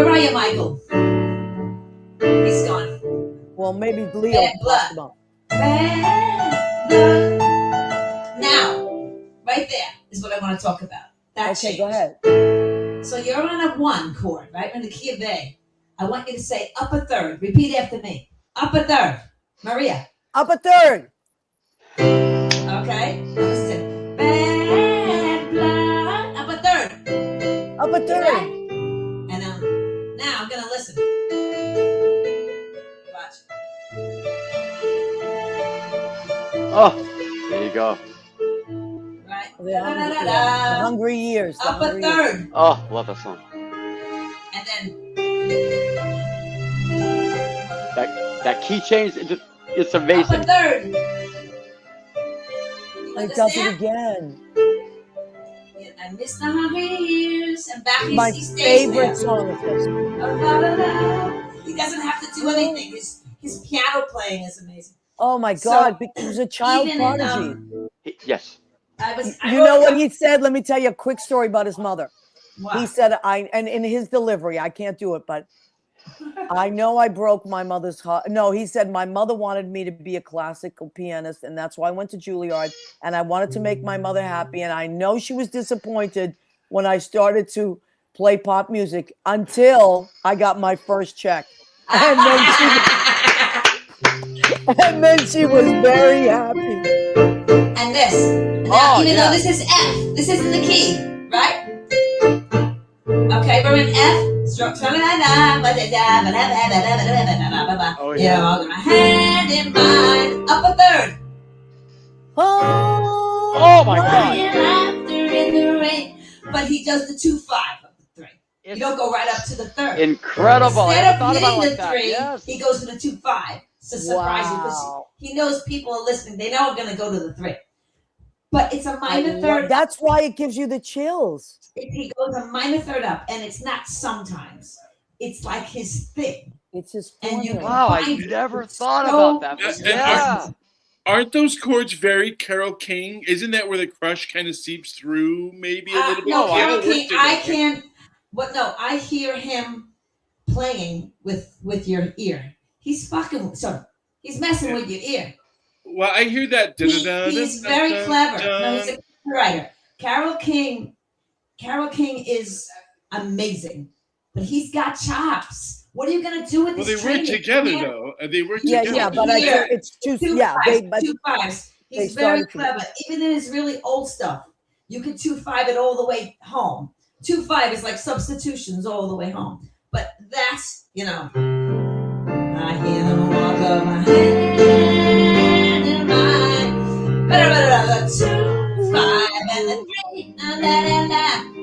are you, Michael? He's gone.
Well, maybe Leo.
Now, right there is what I want to talk about.
Okay, go ahead.
So you're on a 1 chord, right? On the key of A. I want you to say upper third. Repeat after me. Upper third. Maria.
Upper third.
Okay.
a third.
And now I'm gonna listen. Watch.
Oh, there you go.
Right.
The hungry years.
Up a third.
Oh, love that song.
And then
that key change, it's amazing.
up a third.
It does it again.
I miss the hungry years. And back
My
he stays
favorite
there.
song is this.
He doesn't have to do anything. His piano playing is amazing.
Oh my
So,
God, he was a child
even
prodigy.
Yes.
You know what he said? Let me tell you a quick story about his mother.
Wow.
He said, and in his delivery, I can't do it, but I know I broke my mother's heart. No, he said, my mother wanted me to be a classical pianist, and that's why I went to Juilliard, and I wanted to make my mother happy, and I know she was disappointed when I started to play pop music until I got my first check. And then she was very happy.
And this. Now, even though this is F, this isn't the key, right? Okay, we're in F.
Oh, yeah.
Hand in mind, up a third.
Oh my God.
In the rain. But he does the 2-5 of the 3. You don't go right up to the third.
Incredible.
Instead
I
of
thought about
hitting
it like
the 3,
that. Yes.
he goes to the 2-5 to surprise you because he knows people are listening. They know I'm going to go to the 3. But it's a minor third.
That's why it gives you the chills.
He goes a minor third up, and it's not sometimes. It's like his thing.
It's his
formula.
Wow, I never thought about that. But yeah.
Aren't those chords very Carole King? Isn't that where the crush kind of seeps through maybe a little bit?
No, Carole King, I can't. But no, I hear him playing with your ear. He's fucking, so he's messing with your ear.
Well, I hear that.
He's very clever. No, he's a writer. Carole King is amazing, but he's got chops. What are you gonna do with this?
Well, they work together, though. They work together.
Yeah, but it's two. Yeah,
2-5s. He's very clever. Even in his really old stuff, you could 2-5 it all the way home. 2-5 is like substitutions all the way home. But that's, I hear them walk up my hand in mine. 2-5 and the 3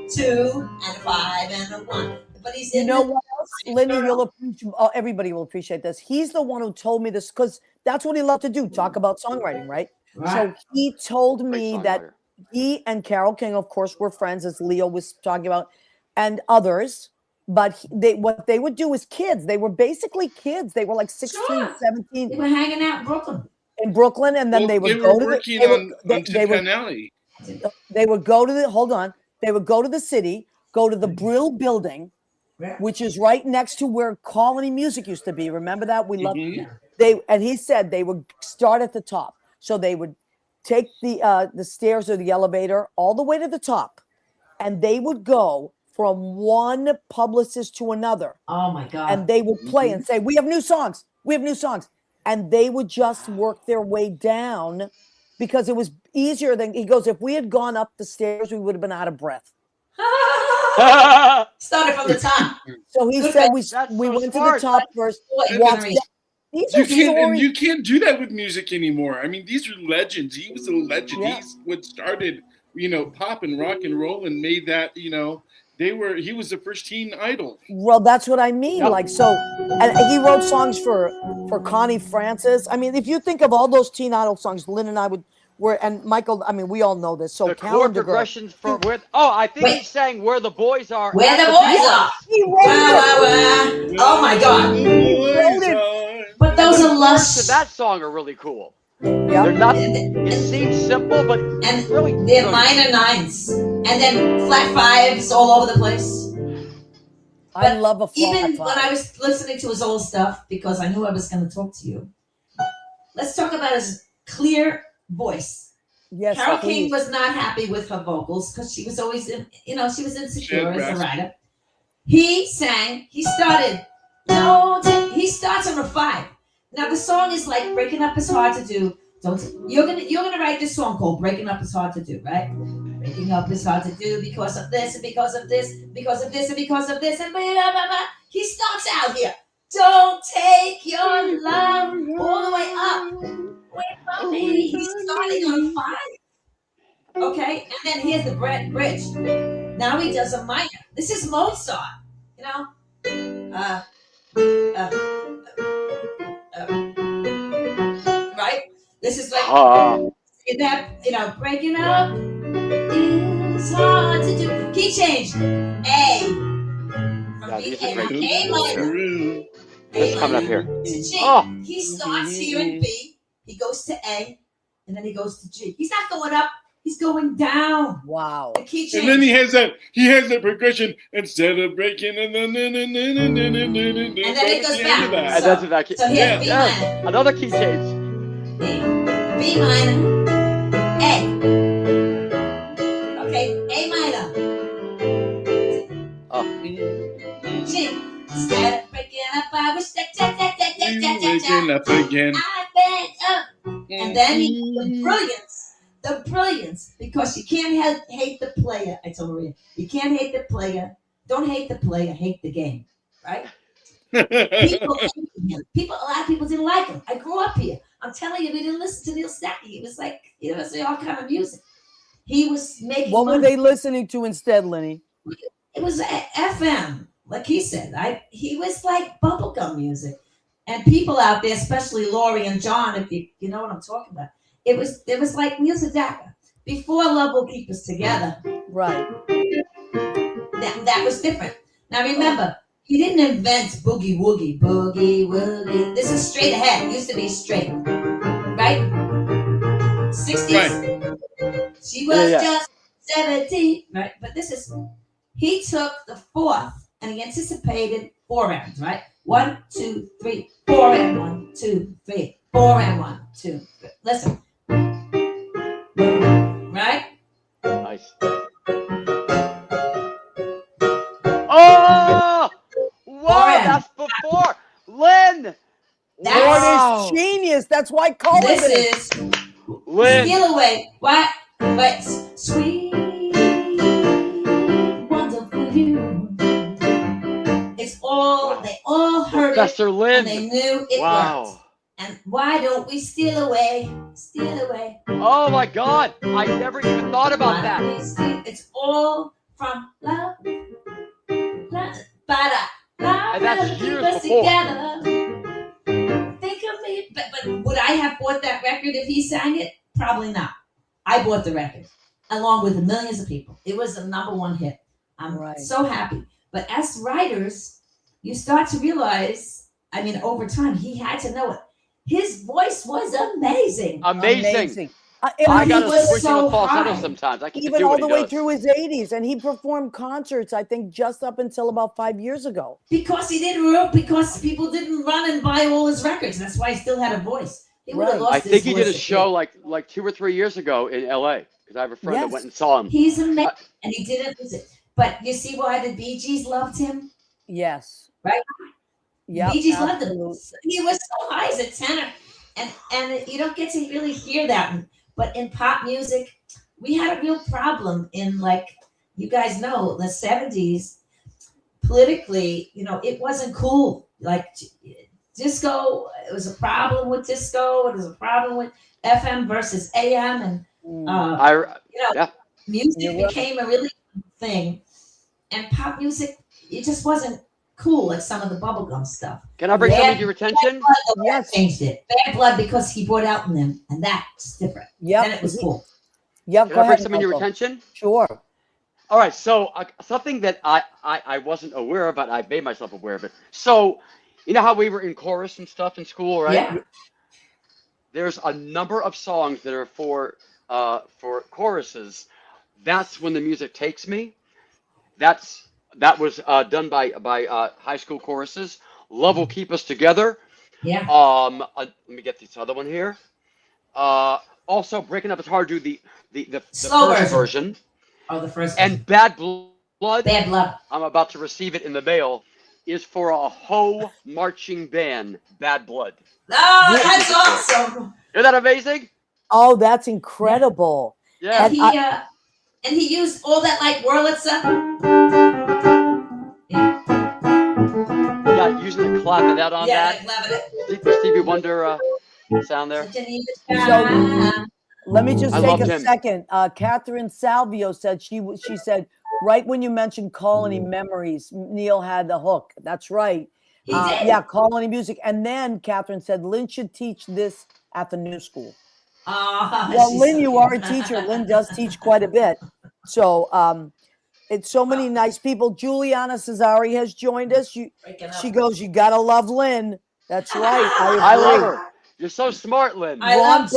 2 and 5 and a 1. But he's
what else, Lynn? You'll appreciate. Everybody will appreciate this. He's the one who told me this because that's what he loved to do. Talk about songwriting, right? So he told me that he and Carole King, of course, were friends, as Leo was talking about, and others. But what they would do as kids, they were basically kids. They were like 16, 17.
They were hanging out in Brooklyn.
And then they would go to the. They would go to the. Hold on. They would go to the city, go to the Brill Building, which is right next to where Colony Music used to be. Remember that? We loved it. And he said they would start at the top. So they would take the stairs or the elevator all the way to the top, and they would go from one publicist to another.
Oh my God.
And they would play and say, we have new songs. We have new songs. And they would just work their way down because it was easier than, he goes, if we had gone up the stairs, we would have been out of breath.
Started from the top.
So he said we went to the top first.
You can't do that with music anymore. I mean, these are legends. He was a legend.
Yeah.
He's what started, pop and rock and roll and made that, he was the first teen idol.
Well, that's what I mean. Yep. And he wrote songs for Connie Francis. I mean, if you think of all those teen idol songs, Lynn and I and Michael, I mean, we all know this. So
the chord progressions for I think he's saying Where the Boys Are.
Where the Boys Are.
He wrote
it. Oh my God.
He wrote it.
But those are
words to that song are really cool.
Yeah.
They're not. It seems simple, but really
they're minor 9s, and then flat 5s all over the place.
I love a flat
even
5.
When I was listening to his old stuff, because I knew I was going to talk to you. Let's talk about his clear voice.
Yes,
Carole King was not happy with her vocals because she was always, she was insecure as a writer. He starts on a 5. Now the song is like Breaking Up is Hard to Do. You're gonna write this song called Breaking Up is Hard to Do, right? Breaking up is hard to do because of this and because of this, because of this and because of this, and blah, blah, blah, blah. He starts out here. Don't take your love all the way up. Wait for me. He's starting on a 5. Okay, and then here's the bridge. Now he does a minor. This is Mozart, you know. Right? This is like that, you know, breaking up is hard to do. Key change. A. From B, A minor.
It's coming up here.
To G. He starts here in B. He goes to A, and then he goes to G. He's not going up. He's going down.
Wow.
The key change.
And then he has that progression instead of breaking and then
it goes back.
And that's that key.
So here's B minor.
Another key change.
B minor. A. Okay, A minor. G. Instead of breaking up, I wish breaking
up again.
I beg up. And then the brilliance, because you can't hate the player. I told Maria, you can't hate the player. Don't hate the player, hate the game, right? People hated him. A lot of people didn't like him. I grew up here. I'm telling you, we didn't listen to Neil Sedaka. It was like, you know, all kind of music. He was making
What
money.
were they listening to instead, Lenny?
It was FM, like he said. He was like bubblegum music. And people out there, especially Laurie and John, if you know what I'm talking about, it was like Neil Sedaka. Before Love Will Keep Us Together.
Right.
That was different. Now remember, he didn't invent boogie woogie. Boogie woogie. This is straight ahead. It used to be straight. Right? 60s. Right. She was just 17. Right? But he took the 4th and he anticipated 4 rounds, right? 1, 2, 3, 4 and 1, 2, 3, 4 and 1, 2, 3. Listen. Right?
Nice. Oh! Whoa, that's before. Lynn!
That is genius. That's why Colin.
This is
Lynn.
Steal Away. What? But sweet, wonderful you. It's all, they all heard
Professor
it.
Lynn.
And they knew it worked. And why don't we steal away? Steal away.
Oh my God. I never even thought about that.
It's all from love. Love.
And that's years before.
Together. Think of me. But would I have bought that record if he sang it? Probably not. I bought the record along with millions of people. It was a #1 hit. I'm so happy. But as writers, you start to realize, I mean, over time, he had to know it. His voice was amazing.
Amazing.
I
got to switch to a falsetto sometimes. I can't
even
do
all
what
the
he
way
does.
through his 80s, and he performed concerts, I think, just up until about 5 years ago.
Because because people didn't run and buy all his records. That's why he still had a voice. He would have lost
I
his
think he did a
voice
show like 2 or 3 years ago in LA because I have a friend that went and saw him.
He's amazing, and he didn't lose it. But you see why the Bee Gees loved him?
Yes.
Right?
Yeah.
Bee Gees loved him. He was so high as a tenor. And you don't get to really hear that. But in pop music, we had a real problem in, like, you guys know, the 70s, politically, you know, it wasn't cool. Like, disco, it was a problem with disco. It was a problem with FM versus AM. And, music became a really thing. And pop music, it just wasn't cool, like some of the bubblegum stuff.
Can I bring some of your attention?
Yes, changed it. Bad Blood, because he brought out in them, and that's different.
Yeah,
then it was cool.
Yeah,
Can I bring some of your attention?
Sure.
All right, so something that I wasn't aware of, but I made myself aware of it. So, you know how we were in chorus and stuff in school, right?
Yeah.
There's a number of songs that are for choruses. That's When the Music Takes Me. That was done by high school choruses. Love Will Keep Us Together.
Yeah.
Let me get this other one here. Also, Breaking Up Is Hard to do the
slow
first version.
Oh, the first.
And Bad Blood.
Bad Blood.
I'm about to receive it in the mail. Is for a Ho marching band. Bad Blood.
Oh, that's awesome.
Isn't that amazing?
Oh, that's incredible.
Yeah.
And And he used all that like Wurlitzer.
Yeah, using the clavinet on that. Stevie Wonder sound there.
So let me just take a
him.
second. Catherine Salvio said she said right when you mentioned Colony Memories, Neil had the hook. That's right. Yeah, Colony Music. And then Catherine said Lynn should teach this at the new school. Well, Lynn, you are a teacher. Lynn does teach quite a bit. So it's so many nice people. Juliana Cesari has joined us. She goes, you gotta love Lynn. That's right.
I love her. You're so smart, Lynn.
Ron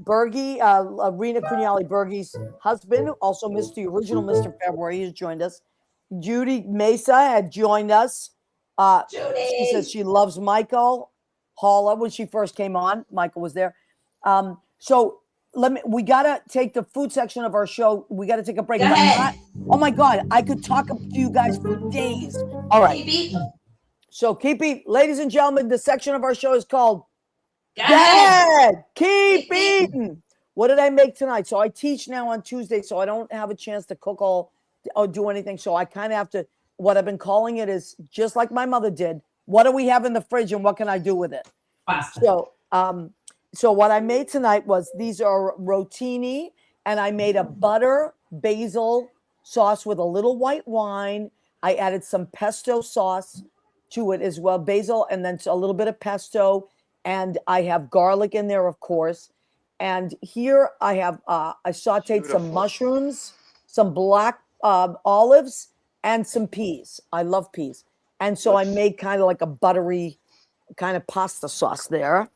Berge, Rena Cugnali Berge's husband, also the original Mr. February, has joined us. Judy Mesa had joined us. She says she loves Michael Halla when she first came on. Michael was there. So we gotta take the food section of our show. We gotta take a break. Oh my God, I could talk to you guys for days. All right.
Keep eating.
So keep eating. Ladies and gentlemen, the section of our show is called Dad, keep eating. What did I make tonight? So I teach now on Tuesday, so I don't have a chance to cook or do anything. So I kind of have to, what I've been calling it is just like my mother did. What do we have in the fridge and what can I do with it?
Pasta.
So what I made tonight was these are rotini, and I made a butter basil sauce with a little white wine. I added some pesto sauce to it as well, basil, and then a little bit of pesto. And I have garlic in there, of course. And here I have, I sauteed some mushrooms, some black olives, and some peas. I love peas. And so I made kind of like a buttery kind of pasta sauce there.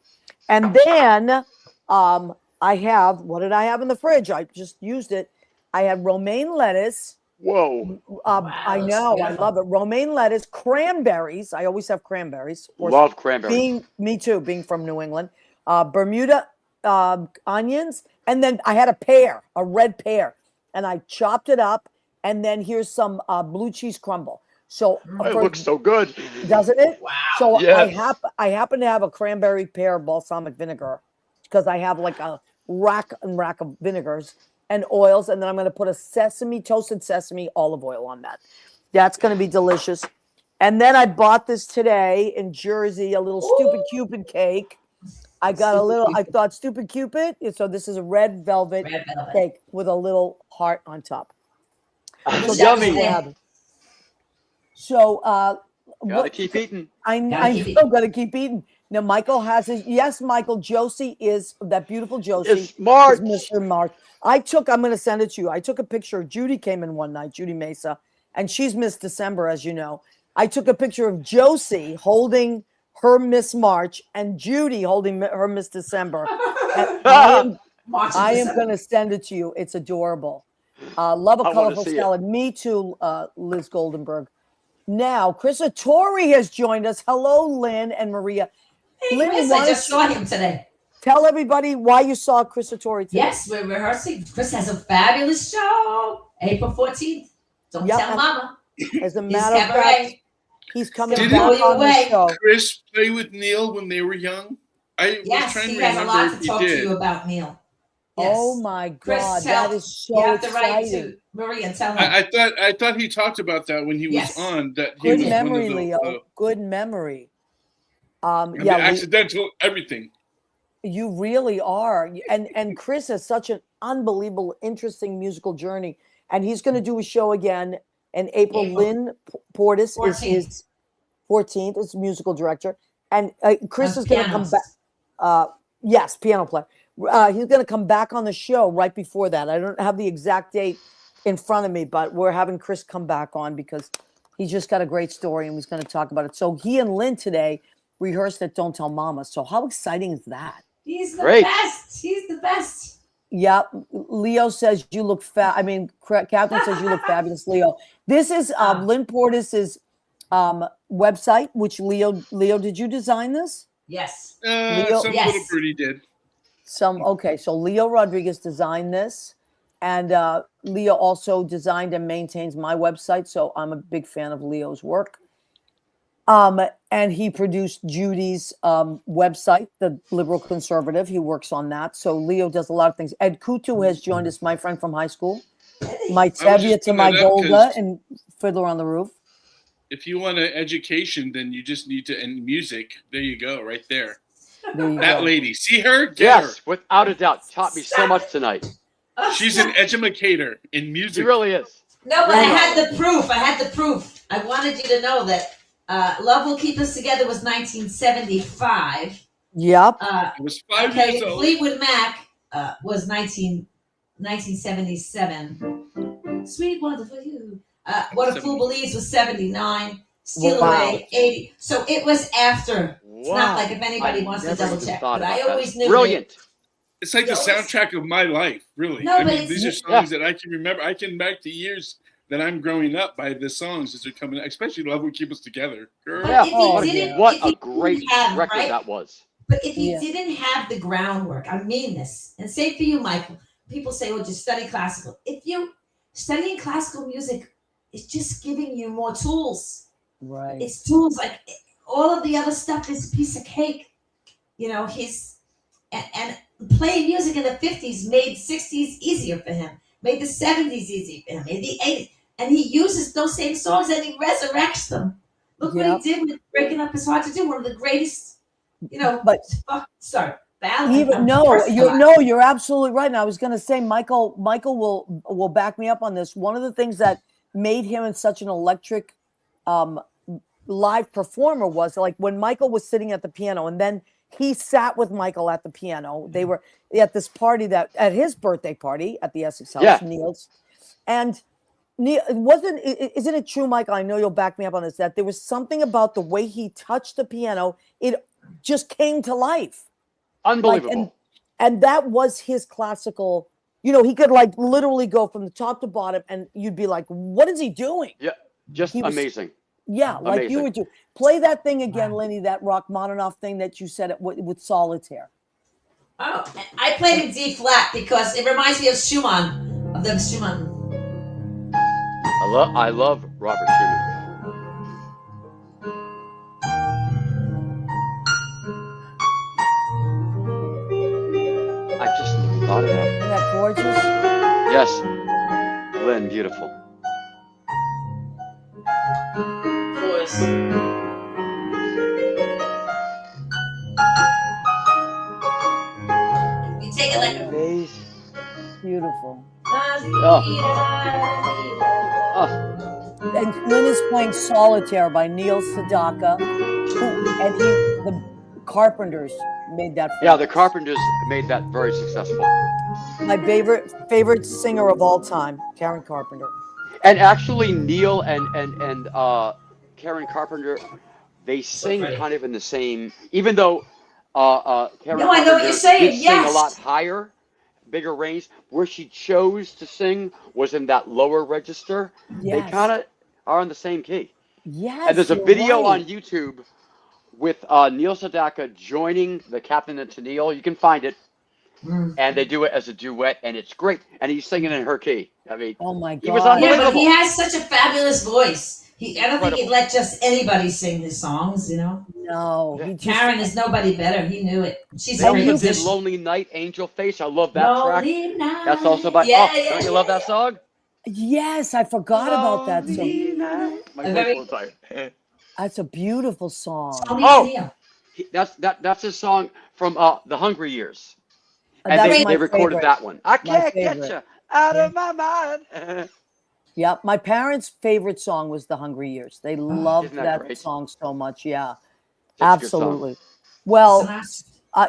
And then I have, what did I have in the fridge? I just used it. I had romaine lettuce.
Whoa.
I know. I love it. Romaine lettuce, cranberries. I always have cranberries.
Love cranberries.
Me too, being from New England. Bermuda onions. And then I had a red pear. And I chopped it up. And then here's some blue cheese crumble. So
it looks so good.
Doesn't it?
Wow.
So
yes.
I happen to have a cranberry pear balsamic vinegar because I have like a rack of vinegars and oils, and then I'm going to put a toasted sesame olive oil on that. That's going to be delicious. And then I bought this today in Jersey, a little Stupid Cupid cake. I thought Stupid Cupid. So this is a red velvet cake with a little heart on top.
So yummy.
So
gotta keep eating.
I'm gonna keep eating. Now Michael has his. Yes, Michael. Josie is that beautiful Josie.
It's March.
Mr. March. I'm gonna send it to you. I took a picture of Judy came in one night, Judy Mesa, and she's Miss December, as you know. I took a picture of Josie holding her Miss March and Judy holding her Miss December. I am gonna send it to you. It's adorable. Love a colorful salad. Me too, Liz Goldenberg. Now, Krista Torrey has joined us. Hello, Lynn and Maria.
Hey,
Lynn,
Chris, I just saw him today.
Tell everybody why you saw Krista Torrey today.
Yes, we're rehearsing. Chris has a fabulous show, April 14th. Don't tell Mama.
As a matter of fact, he's coming back on the show.
Chris play with Neil when they were young?
Yes, he has a lot to talk to you about, Neil. Yes.
Oh my God,
Chris,
that is so exciting.
Maria, tell him.
I thought he talked about that when he was on. That
good memory, Leo. Good memory.
Accidental everything.
You really are, and Chris has such an unbelievable, interesting musical journey, and he's going to do a show again in April. Lynn Portas is his 14th. Is musical director, and Chris is going to come back. Yes, piano player. He's going to come back on the show right before that. I don't have the exact date in front of me, but we're having Chris come back on because he's just got a great story and he's going to talk about it. So he and Lynn today rehearsed at Don't Tell Mama. So how exciting is that?
He's the best. He's the best.
Yeah. Leo says you look Catherine says you look fabulous, Leo. This is Lynn Portas's website, which Leo, did you design this?
Yes.
Some little birdie did.
So Leo Rodriguez designed this, and Leo also designed and maintains my website, so I'm a big fan of Leo's work. And he produced Judy's website, The Liberal Conservative. He works on that. So Leo does a lot of things. Ed Kutu has joined us, my friend from high school. My Tevye to my Golda and Fiddler on the Roof.
If you want an education, then you just need to, and music, there you go, right there.
That
lady. See her?
Get
her.
Without a doubt. Taught me so much tonight.
She's an educator in music.
She really is.
No, but I had the proof. I wanted you to know that Love Will Keep Us Together was 1975.
Yep.
It was 5 years old.
Fleetwood Mac was 1977. Sweet Wonderful You. What a Fool Believes was 79. Steal Away 80. So it was after. It's not like if anybody wants to double check. But I always knew.
Brilliant.
It's like the soundtrack of my life, really.
No,
these are songs that I can remember. I can back to years that I'm growing up by the songs as they're coming out, especially Love Will Keep Us Together. Girl.
Yeah. What a great record that was.
But if you didn't have the groundwork, I mean this, and same for you, Michael. People say, well, just study classical. If you studying classical music, it's just giving you more tools.
Right.
It's tools like all of the other stuff is a piece of cake. You know, and playing music in the 50s made 60s easier for him, made the 70s easy for him, made the 80s. And he uses those same songs and he resurrects them. Look what he did with Breaking Up Is Hard to Do, one of the greatest,
you're absolutely right. And I was going to say, Michael will back me up on this. One of the things that made him such an electric live performer was like when Michael was sitting at the piano, and then he sat with Michael at the piano. They were at this party at his birthday party at the Essex House, Neil's. And Neil, isn't it true, Michael? I know you'll back me up on this, that there was something about the way he touched the piano. It just came to life.
Unbelievable.
And that was his classical, he could like literally go from the top to bottom and you'd be like, what is he doing?
Yeah. Just amazing.
Yeah, like amazing. You would do. Play that thing again, Lenny, that Rachmaninoff thing that you said with Solitaire.
Oh, I played in D flat because it reminds me of Schumann, of the Schumann.
I love Robert Schumann. I just never thought of that.
Isn't that gorgeous?
Yes. Lynn, beautiful.
Of course. You take it like a
beautiful.
Oh.
And Lynn is playing Solitaire by Neil Sedaka, and the Carpenters made that.
Yeah, the Carpenters made that very successful.
My favorite singer of all time, Karen Carpenter.
And actually, Neil and Karen Carpenter, they sing kind of in the same. Even though Karen
I know what you're saying.
did sing a lot higher, bigger range. Where she chose to sing was in that lower register.
Yes.
They kind of are in the same key.
Yes.
And there's a video on YouTube with Neil Sedaka joining the Captain and Tennille. You can find it. And they do it as a duet, and it's great. And he's singing in her key. I mean,
oh my God.
He was unbelievable.
Yeah, but he has such a fabulous voice. I don't think he'd let just anybody sing his songs,
No.
Karen is nobody better. He knew it. She's
a great musician. Lonely Night, Angel Face. I love that track.
Night.
That's also by. Don't you love that song?
Yes, I forgot about that song. That's a beautiful song.
That's a song from the Hungry Years. And they recorded that one. I can't get you out of my mind.
Yeah, my parents' favorite song was The Hungry Years. They loved that song so much. Yeah, absolutely. Well,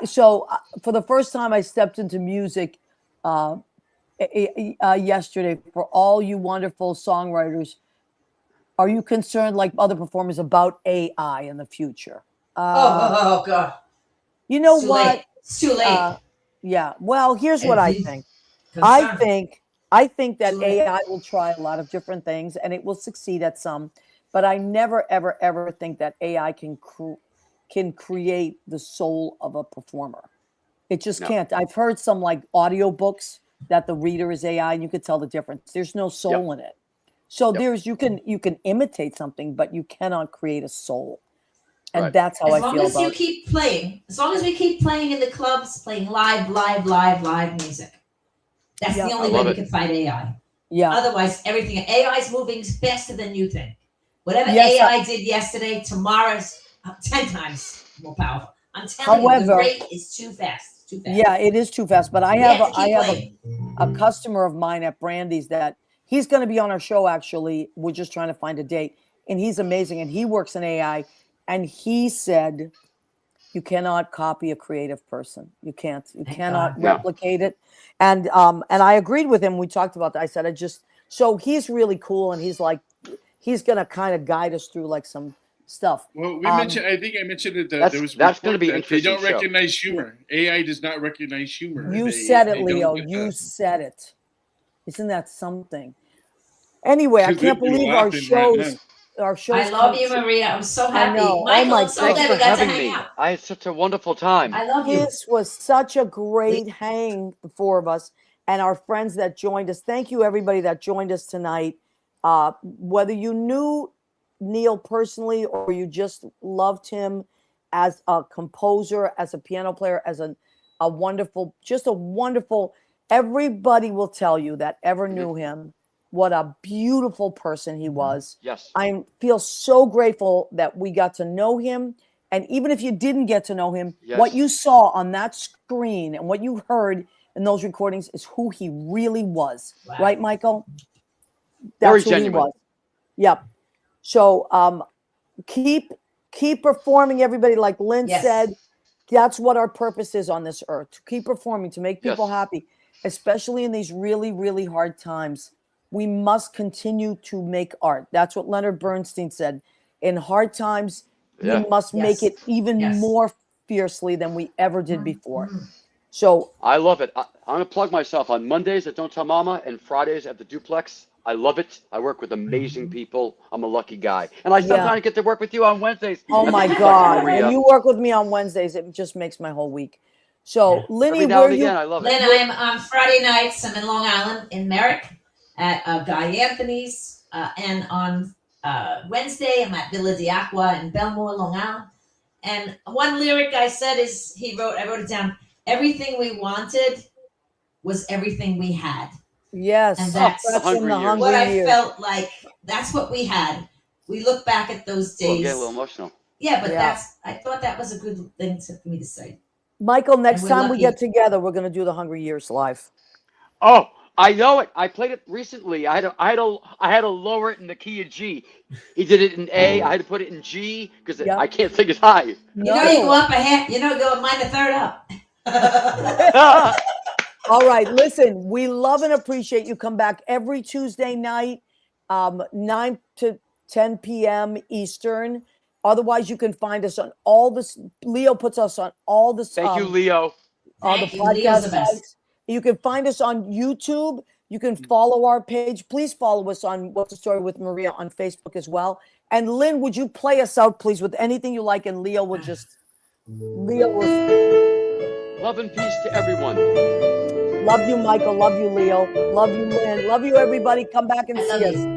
so for the first time, I stepped into music yesterday. For all you wonderful songwriters, are you concerned, like other performers, about AI in the future?
Oh God!
You know what?
It's too late.
Yeah. Well, here's what I think. I think that AI will try a lot of different things and it will succeed at some, but I never, ever, ever think that AI can create the soul of a performer. It just can't. I've heard some like audiobooks that the reader is AI and you could tell the difference. There's no soul in it. So you can imitate something, but you cannot create a soul. And that's how I feel about it.
As long as you keep playing, as long as we keep playing in the clubs, playing live music. That's the only way we can fight AI.
Yeah.
Otherwise, everything AI is moving faster than you think. Whatever AI did yesterday, tomorrow's 10 times more powerful. I'm telling you, the rate is too fast. Too fast.
Yeah, it is too fast. But I have a customer of mine at Brandy's that he's going to be on our show. Actually, we're just trying to find a date, and he's amazing. And he works in AI, and he said, you cannot copy a creative person. You can't. You cannot replicate it. And I agreed with him. We talked about that. I said, so he's really cool, and he's like, he's going to kind of guide us through like some stuff.
Well, I think I mentioned it.
That's going to be interesting.
They don't recognize humor. AI does not recognize humor.
You said it, Leo. You said it. Isn't that something? Anyway, I can't believe our shows.
I love you, Maria. I'm so happy.
Michael,
I'm so glad we got to hang out.
I had such a wonderful time.
I love you.
This was such a great hang, the four of us, and our friends that joined us. Thank you, everybody that joined us tonight. Whether you knew Neil personally or you just loved him as a composer, as a piano player, as a wonderful, everybody will tell you that ever knew him, what a beautiful person he was.
Yes.
I feel so grateful that we got to know him. And even if you didn't get to know him, what you saw on that screen and what you heard in those recordings is who he really was. Wow. Right, Michael?
Very genuine.
He was. Yep. So keep performing, everybody. Like Lynn said, that's what our purpose is on this earth. To keep performing, to make people happy, especially in these really, really hard times. We must continue to make art. That's what Leonard Bernstein said. In hard times, we must make it even more fiercely than we ever did before. So
I love it. I'm going to plug myself on Mondays at Don't Tell Mama and Fridays at the Duplex. I love it. I work with amazing people. I'm a lucky guy. And I sometimes get to work with you on Wednesdays.
Oh, my God. When you work with me on Wednesdays, it just makes my whole week. So, Lynn,
where are you? I love it.
Lynn, I'm on Friday nights. I'm in Long Island, in Merrick, at Guy Anthony's. And on Wednesday, I'm at Villa di Acqua in Belmore, Long Island. And one lyric I said is, I wrote it down, everything we wanted was everything we had.
Yes,
and that's
in the
what I felt like. That's what we had. We look back at those days.
We'll get a little emotional.
Yeah, but I thought that was a good thing for me to say.
Michael, next time we get together, we're going to do the Hungry Years live.
Oh, I know it. I played it recently. I had to lower it in the key of G. He did it in A. I had to put it in G because I can't sing as high.
You go up a half. Go mine a third up.
All right, listen, we love and appreciate you. Come back every Tuesday night, 9 to 10 p.m. Eastern. Otherwise, you can find us on all this. Leo puts us on all the.
Thank you, Leo.
On the podcast sites. You can find us on YouTube. You can follow our page. Please follow us on What's the Story with Maria on Facebook as well. And Lynn, would you play us out, please, with anything you like? And Leo will.
Love and peace to everyone.
Love you, Michael. Love you, Leo. Love you, Lynn. Love you, everybody. Come back and see us.